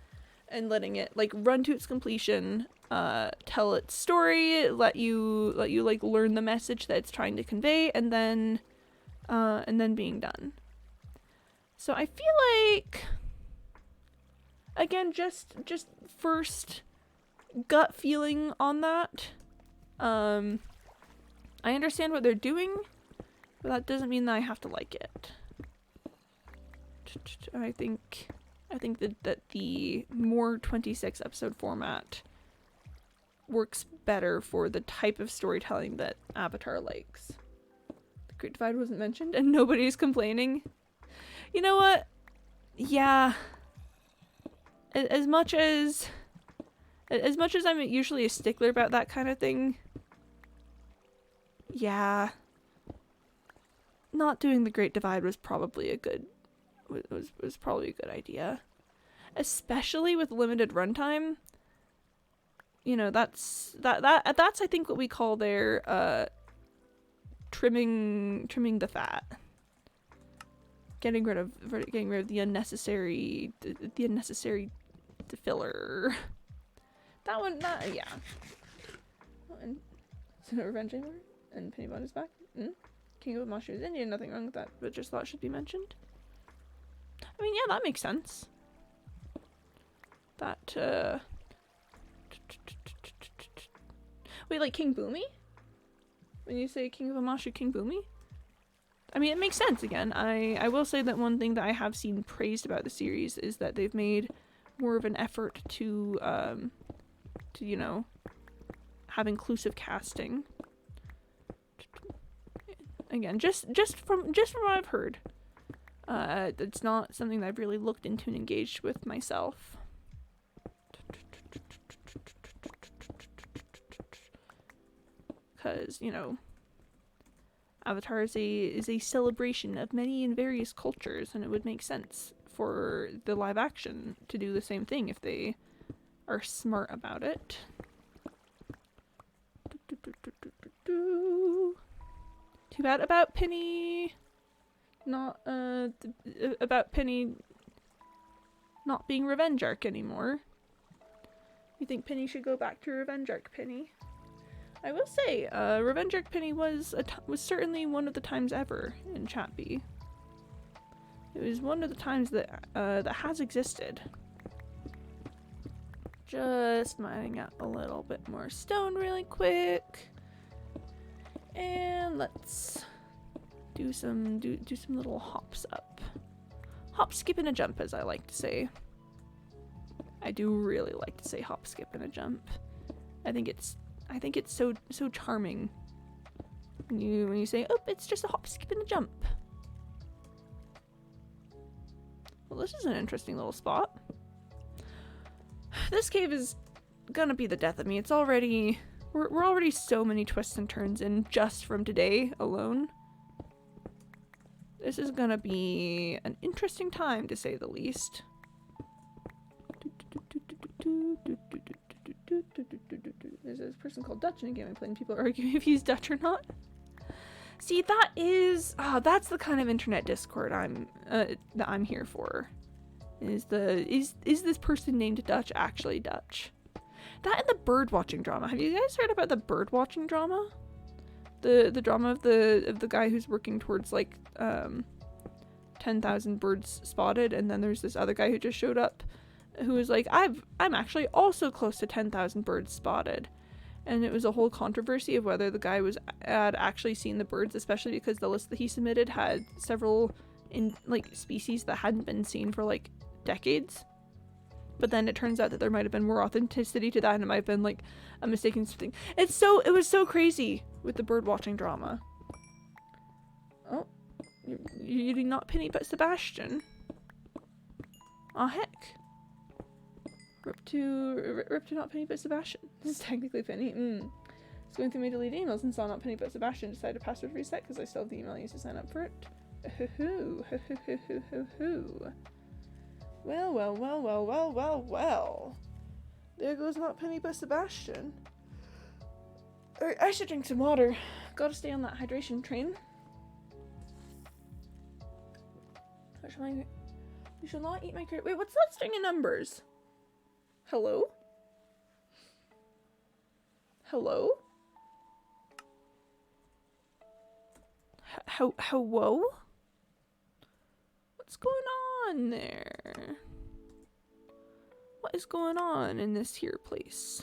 and letting it like run to its completion, tell its story, let you like learn the message that it's trying to convey, and then being done. So I feel like, again, just first gut feeling on that, I understand what they're doing, but that doesn't mean that I have to like it. I think that the more 26 episode format works better for the type of storytelling that Avatar likes. The Great Divide wasn't mentioned and nobody's complaining. You know what? Yeah. As much as I'm usually a stickler about that kind of thing, yeah, not doing the Great Divide was probably a good idea, especially with limited runtime. You know, that's I think what we call their trimming the fat, getting rid of the unnecessary filler. That one, yeah. Oh, and so no revenge anymore. And Pennybond is back. King of Amashu is Indian. Nothing wrong with that, but just thought it should be mentioned. I mean, yeah, that makes sense. That, wait, like King Boomy? When you say King of Amashu, King Boomy? I mean, it makes sense again. I will say that one thing that I have seen praised about the series is that they've made more of an effort to you know, have inclusive casting. Again, just from what I've heard. It's not something that I've really looked into and engaged with myself. Because, you know, Avatar is a celebration of many and various cultures, and it would make sense for the live action to do the same thing if they are smart about it. Too bad about Penny not being Revenge Arc anymore. You think Penny should go back to Revenge Arc Penny? I will say, Revenge Arc Penny was certainly one of the times ever in Chat B. It was one of the times that has existed. Just mining out a little bit more stone really quick. And let's do some little hops up. Hop, skip, and a jump, as I like to say. I do really like to say hop, skip, and a jump. I think it's so charming when you say, oh, it's just a hop, skip, and a jump. Well, this is an interesting little spot. This cave is gonna be the death of me. It's already... We're already so many twists and turns in just from today alone. This is gonna be an interesting time, to say the least. There's this person called Dutch in a game I play, and people are arguing if he's Dutch or not. See, that is... that's the kind of internet discord that I'm here for. Is this person named Dutch actually Dutch? That and the bird watching drama. Have you guys heard about the bird watching drama? The drama of the guy who's working towards like 10,000 birds spotted, and then there's this other guy who just showed up who was like, I'm actually also close to 10,000 birds spotted. And it was a whole controversy of whether the guy had actually seen the birds, especially because the list that he submitted had several species that hadn't been seen for like decades. But then it turns out that there might have been more authenticity to that, and it might have been like a mistaken thing. It was so crazy with the bird watching drama. Oh, you're eating not Penny but Sebastian. Aw, heck. Rip to not Penny but Sebastian. This is technically Penny. It's going through my deleted emails and saw not Penny but Sebastian. Decided to password reset because I still have the email I used to sign up for it. Well. There goes not Penny but Sebastian. Alright, I should drink some water. Gotta stay on that hydration train. You shall not eat my credit. Wait, what's that string of numbers? Hello? Hello? Hello? What's going on there? What is going on in this here place?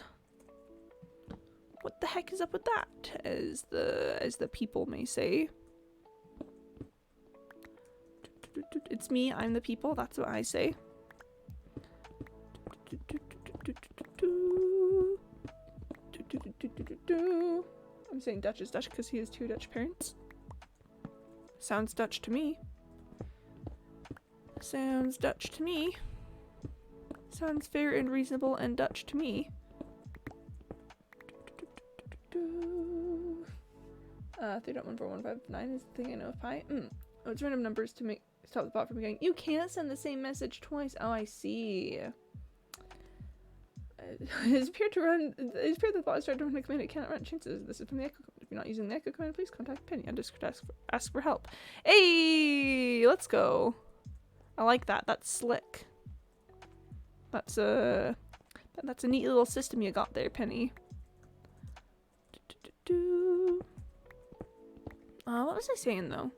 What the heck is up with that, as the people may say? It's me, I'm the people, that's what I say. I'm saying Dutch is Dutch because he has 2 Dutch parents. Sounds Dutch to me. Sounds Dutch to me. Sounds fair and reasonable and Dutch to me. 3.14159 is the thing I know of Pi. Oh, it's random numbers to make stop the bot from going. You can't send the same message twice. Oh, I see. It appeared that the bot started to run a command. It cannot run chances. This is from the echo command. If you're not using the echo command, please contact Penny on Discord. Ask for help. Hey, let's go. I like that. That's slick. That's a neat little system you got there, Penny. What was I saying though?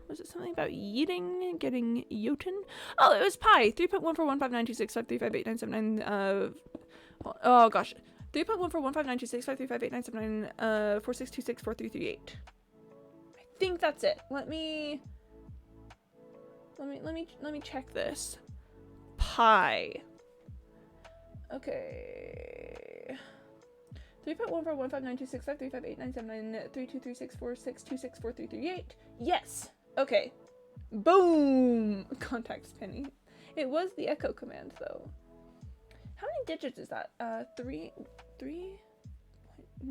Was it something about eating, getting Jotun? Oh, it was Pi. 3.1415926535897 oh gosh. 3.1415926535897 46264338. I think that's it. Let me check this. Pi. Okay. 3.1415926535897 Yes. Okay. Boom. Contacts Penny. It was the echo command though. How many digits is that?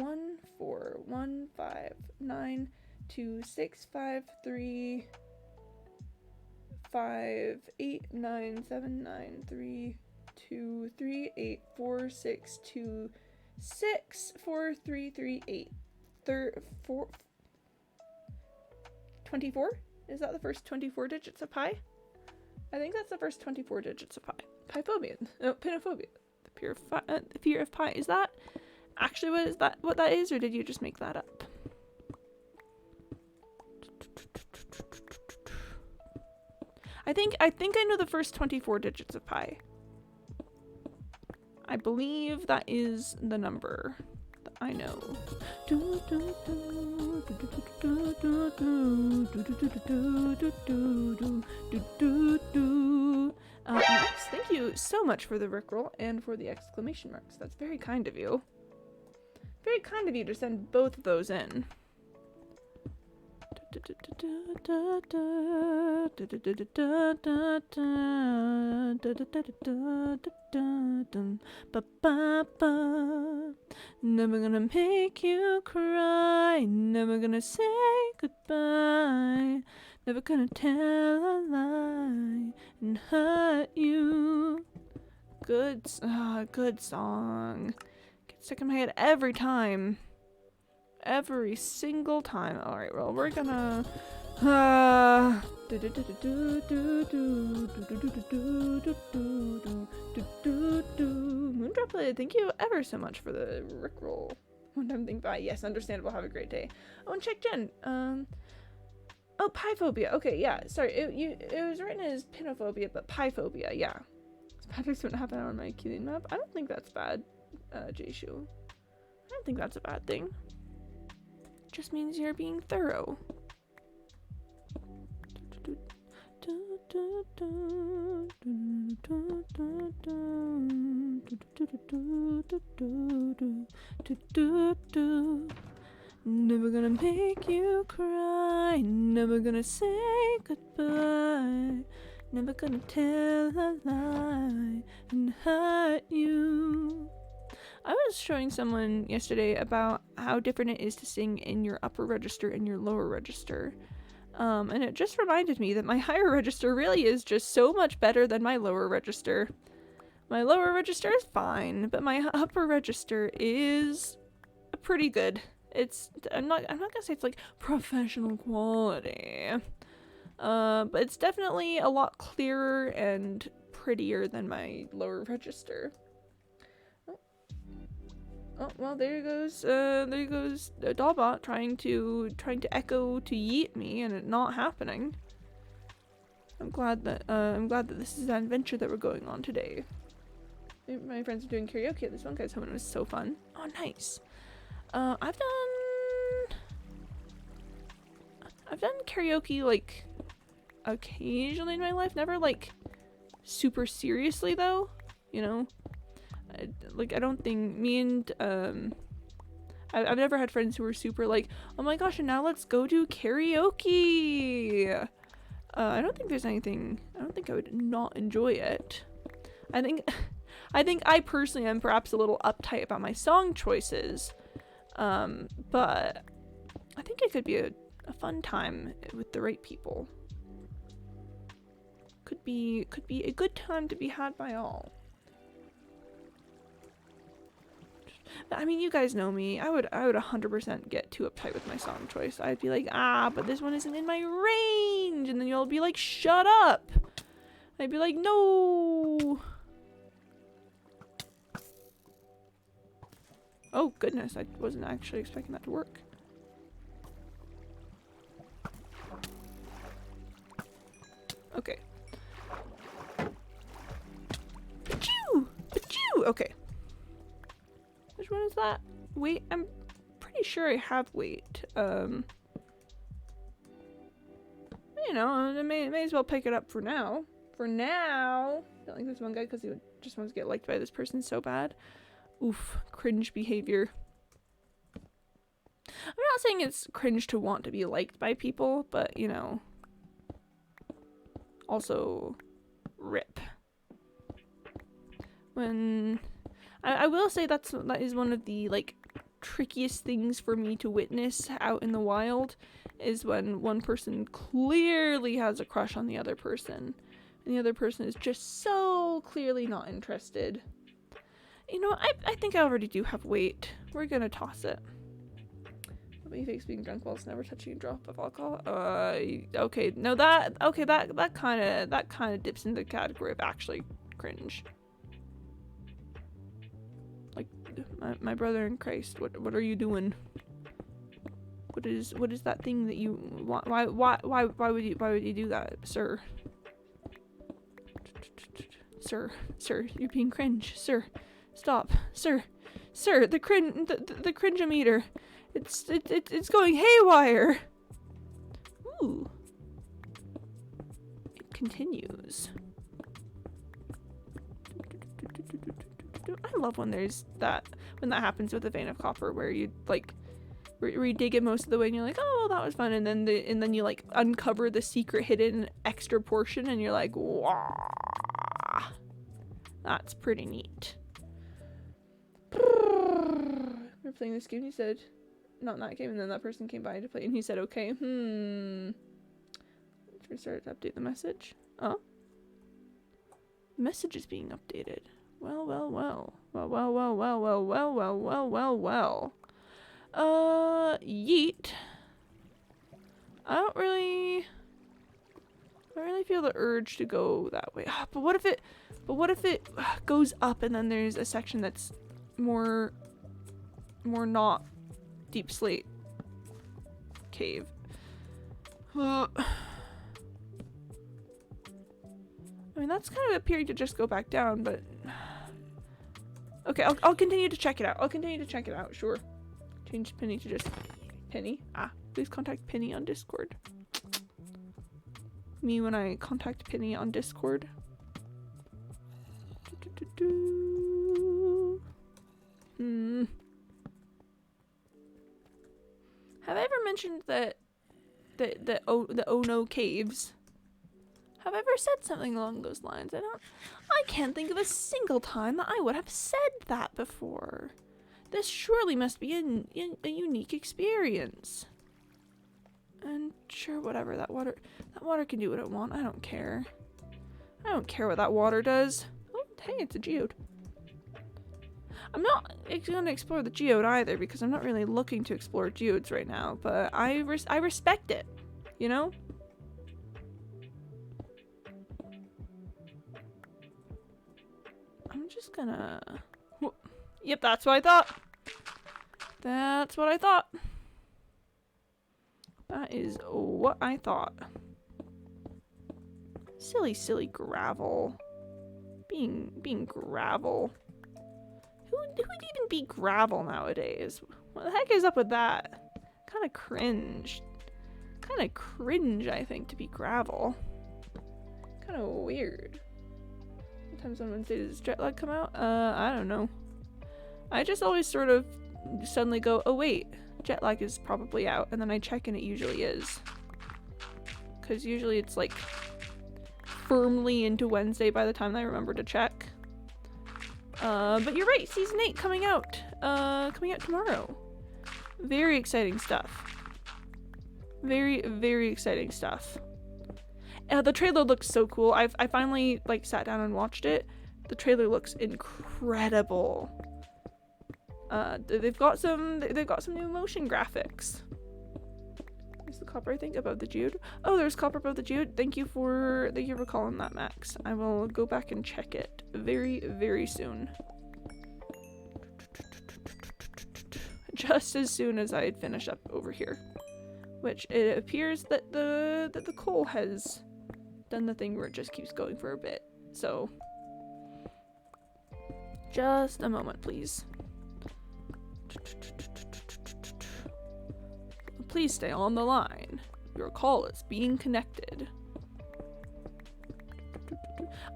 3.141592653589793238462643338 24? Is that the first 24 digits of Pi? I think that's the first 24 digits of Pi. Piphobia. No, pinophobia. The fear of Pi. Is that actually what that is, or did you just make that up? I think I know the first 24 digits of Pi. I believe that is the number that I know. Next, thank you so much for the Rickroll and for the exclamation marks. That's very kind of you. Very kind of you to send both of those in. Never gonna make you cry, never gonna say goodbye, never gonna tell a lie and hurt you. Good song. Gets stuck in my head every time. Every single time. Alright, well, we're gonna... Moondroplet, thank you ever so much for the Rickroll. One time thing by. Yes, understandable. Have a great day. Oh, and check Jen. Oh, Piphobia. Okay, yeah. Sorry, it was written as pinophobia, but Piphobia, yeah. So bad things wouldn't happen on my Keeling map. I don't think that's bad, Jayshu. I don't think that's a bad thing. Just means you're being thorough. Never gonna make you cry, never gonna say goodbye, never gonna tell a lie and hurt you. I was showing someone yesterday about how different it is to sing in your upper register and your lower register. And it just reminded me that my higher register really is just so much better than my lower register. My lower register is fine, but my upper register is pretty good. I'm not gonna say it's like professional quality, but it's definitely a lot clearer and prettier than my lower register. Oh well, there goes Dollbot trying to echo to yeet me, and it not happening. I'm glad that this is an adventure that we're going on today. My friends are doing karaoke at this one guy's home, and it was so fun. Oh, nice. I've done karaoke like occasionally in my life, never like super seriously though, you know. I don't think me and I've never had friends who were super like, oh my gosh, and now let's go do karaoke. I don't think there's anything. I don't think I would not enjoy it. I think I personally am perhaps a little uptight about my song choices. But I think it could be a fun time with the right people. Could be a good time to be had by all. I mean, you guys know me. I would 100% get too uptight with my song choice. I'd be like, but this one isn't in my range, and then you'll be like, shut up. I'd be like, no. Oh goodness, I wasn't actually expecting that to work. Okay. Achoo! Achoo! Okay. Which one is that? Wait, I'm pretty sure I have weight. You know, I may as well pick it up for now. For now! I don't like this one guy because he just wants to get liked by this person so bad. Oof, cringe behavior. I'm not saying it's cringe to want to be liked by people, but you know, also rip. When I will say that is one of the like trickiest things for me to witness out in the wild, is when one person clearly has a crush on the other person and the other person is just so clearly not interested. You know, I think I already do have weight. We're gonna toss it. Nobody fakes being drunk whilst never touching a drop of alcohol. Okay, no, that kind of dips into the category of actually cringe. Like, my brother in Christ, what are you doing? What is that thing that you want? Why would you do that, sir? Sir, you're being cringe, sir. Stop, sir, the cringe-o-meter. It's going haywire. Ooh. It continues. I love when that happens with a vein of copper, where you like dig it most of the way and you're like, oh, well, that was fun, and then you like uncover the secret hidden extra portion and you're like, wow, that's pretty neat. We're playing this game, he said, not that game, and then that person came by to play and he said, okay, let's restart to update the message. Oh, the message is being updated. Well. Yeet. I don't really feel the urge to go that way. But what if it goes up and then there's a section that's more not deep slate cave. I mean, that's kind of appearing to just go back down, but okay, I'll continue to check it out. Sure. Change Penny to just Penny. Please contact Penny on Discord. me when I contact Penny on Discord. Have I ever mentioned that the Ono Caves? Have I ever said something along those lines? I can't think of a single time that I would have said that before. This surely must be a unique experience. And sure, whatever, that water can do what it wants. I don't care. I don't care what that water does. Oh, hey, it's a geode. I'm not going to explore the geode either because I'm not really looking to explore geodes right now, but I respect it, you know? I'm just gonna... Yep, that's what I thought. That's what I thought. That is what I thought. Silly, silly gravel. Being gravel. Who would even be gravel nowadays? What the heck is up with that? Kind of cringe. Kind of cringe, I think, to be gravel. Kind of weird. What times on Wednesday does Jetlag come out? I don't know. I just always sort of suddenly go, oh wait, Jetlag is probably out, and then I check and it usually is. Because usually it's like firmly into Wednesday by the time I remember to check. But you're right, season 8 coming out tomorrow. Very exciting stuff. Very, very exciting stuff. The trailer looks so cool. I finally like sat down and watched it. The trailer looks incredible. They've got some new motion graphics. There's the copper, I think, above the geode. Oh, there's copper above the geode. Thank you for calling that, Max. I will go back and check it very, very soon. Just as soon as I had finished up over here. Which it appears that the coal has done the thing where it just keeps going for a bit. So just a moment, please. Please stay on the line. Your call is being connected.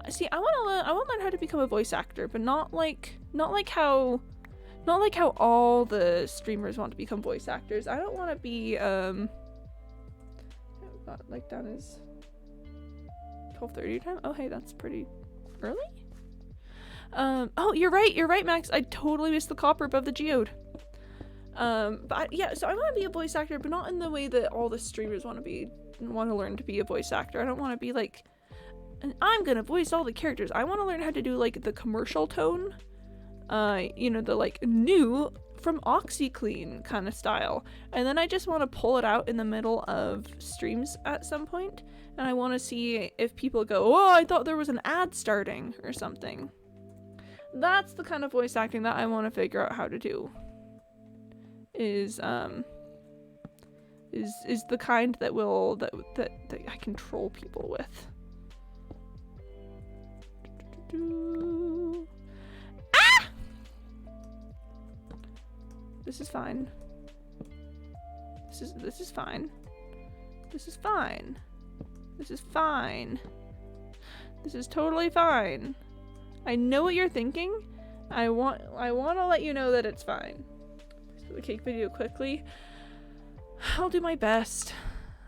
See, I want to learn how to become a voice actor, but not like how all the streamers want to become voice actors. I don't want to be like that is 12:30 time. Oh, hey, that's pretty early. Oh, you're right, Max. I totally missed the copper above the geode. But yeah, so I want to be a voice actor, but not in the way that all the streamers want to learn to be a voice actor. I don't want to be like, and I'm gonna voice all the characters. I want to learn how to do like the commercial tone, you know, the like new from OxyClean kind of style, and then I just want to pull it out in the middle of streams at some point, and I want to see if people go, oh, I thought there was an ad starting or something. That's the kind of voice acting that I want to figure out how to do. Is the kind that I can troll people with. Ah! This is fine. This is fine. This is fine. This is fine. This is totally fine. I know what you're thinking. I want to let you know that it's fine. The cake video quickly. I'll do my best.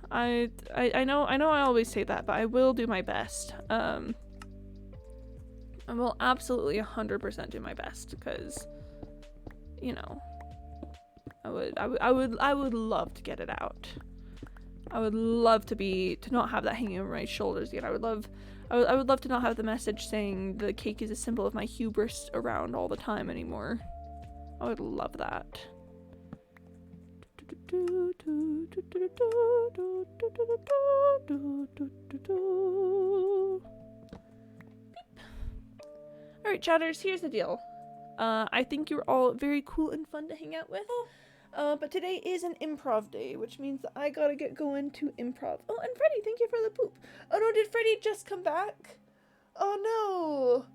I know I always say that, but I will do my best. I will absolutely 100% do my best because, you know, I would love to get it out. I would love to not have that hanging over my shoulders again. I would love to not have the message saying the cake is a symbol of my hubris around all the time anymore. I would love that. Alright, chatters, here's the deal. I think you're all very cool and fun to hang out with. But today is an improv day, which means that I gotta get going to improv. Oh, and Freddy, thank you for the poop. Oh no, did Freddy just come back? Oh no.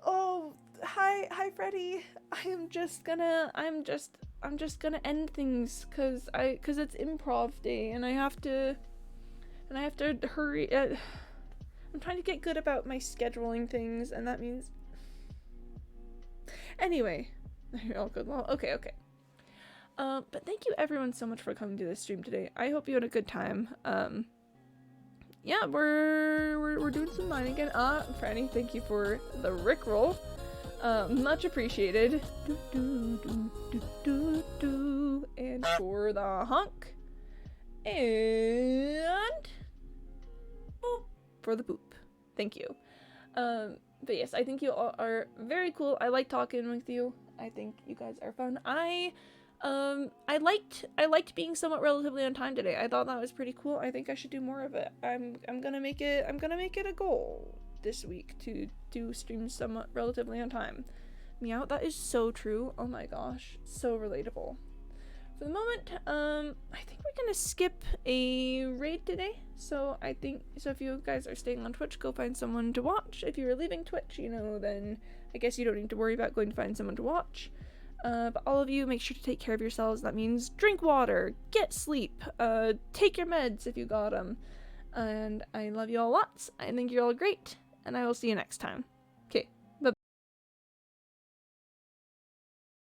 Oh, hi Freddy. I'm just gonna end things cause it's improv day and I have to and I have to hurry. I'm trying to get good about my scheduling things, and that means... Anyway, all good. Well, okay. But thank you everyone so much for coming to this stream today. I hope you had a good time. Yeah, we're doing some mining again. Franny, thank you for the Rickroll. Much appreciated. And for the honk. And boop for the poop. Thank you. But yes, I think you all are very cool. I like talking with you. I think you guys are fun. I liked being somewhat relatively on time today. I thought that was pretty cool. I think I should do more of it. I'm gonna make it a goal this week to do streams somewhat relatively on time. Meow, that is so true. Oh my gosh, so relatable. For the moment, I think we're gonna skip a raid today. So if you guys are staying on Twitch, go find someone to watch. If you're leaving Twitch, then I guess you don't need to worry about going to find someone to watch. But all of you, make sure to take care of yourselves. That means drink water, get sleep, take your meds if you got them. And I love you all lots. I think you're all great, and I will see you next time.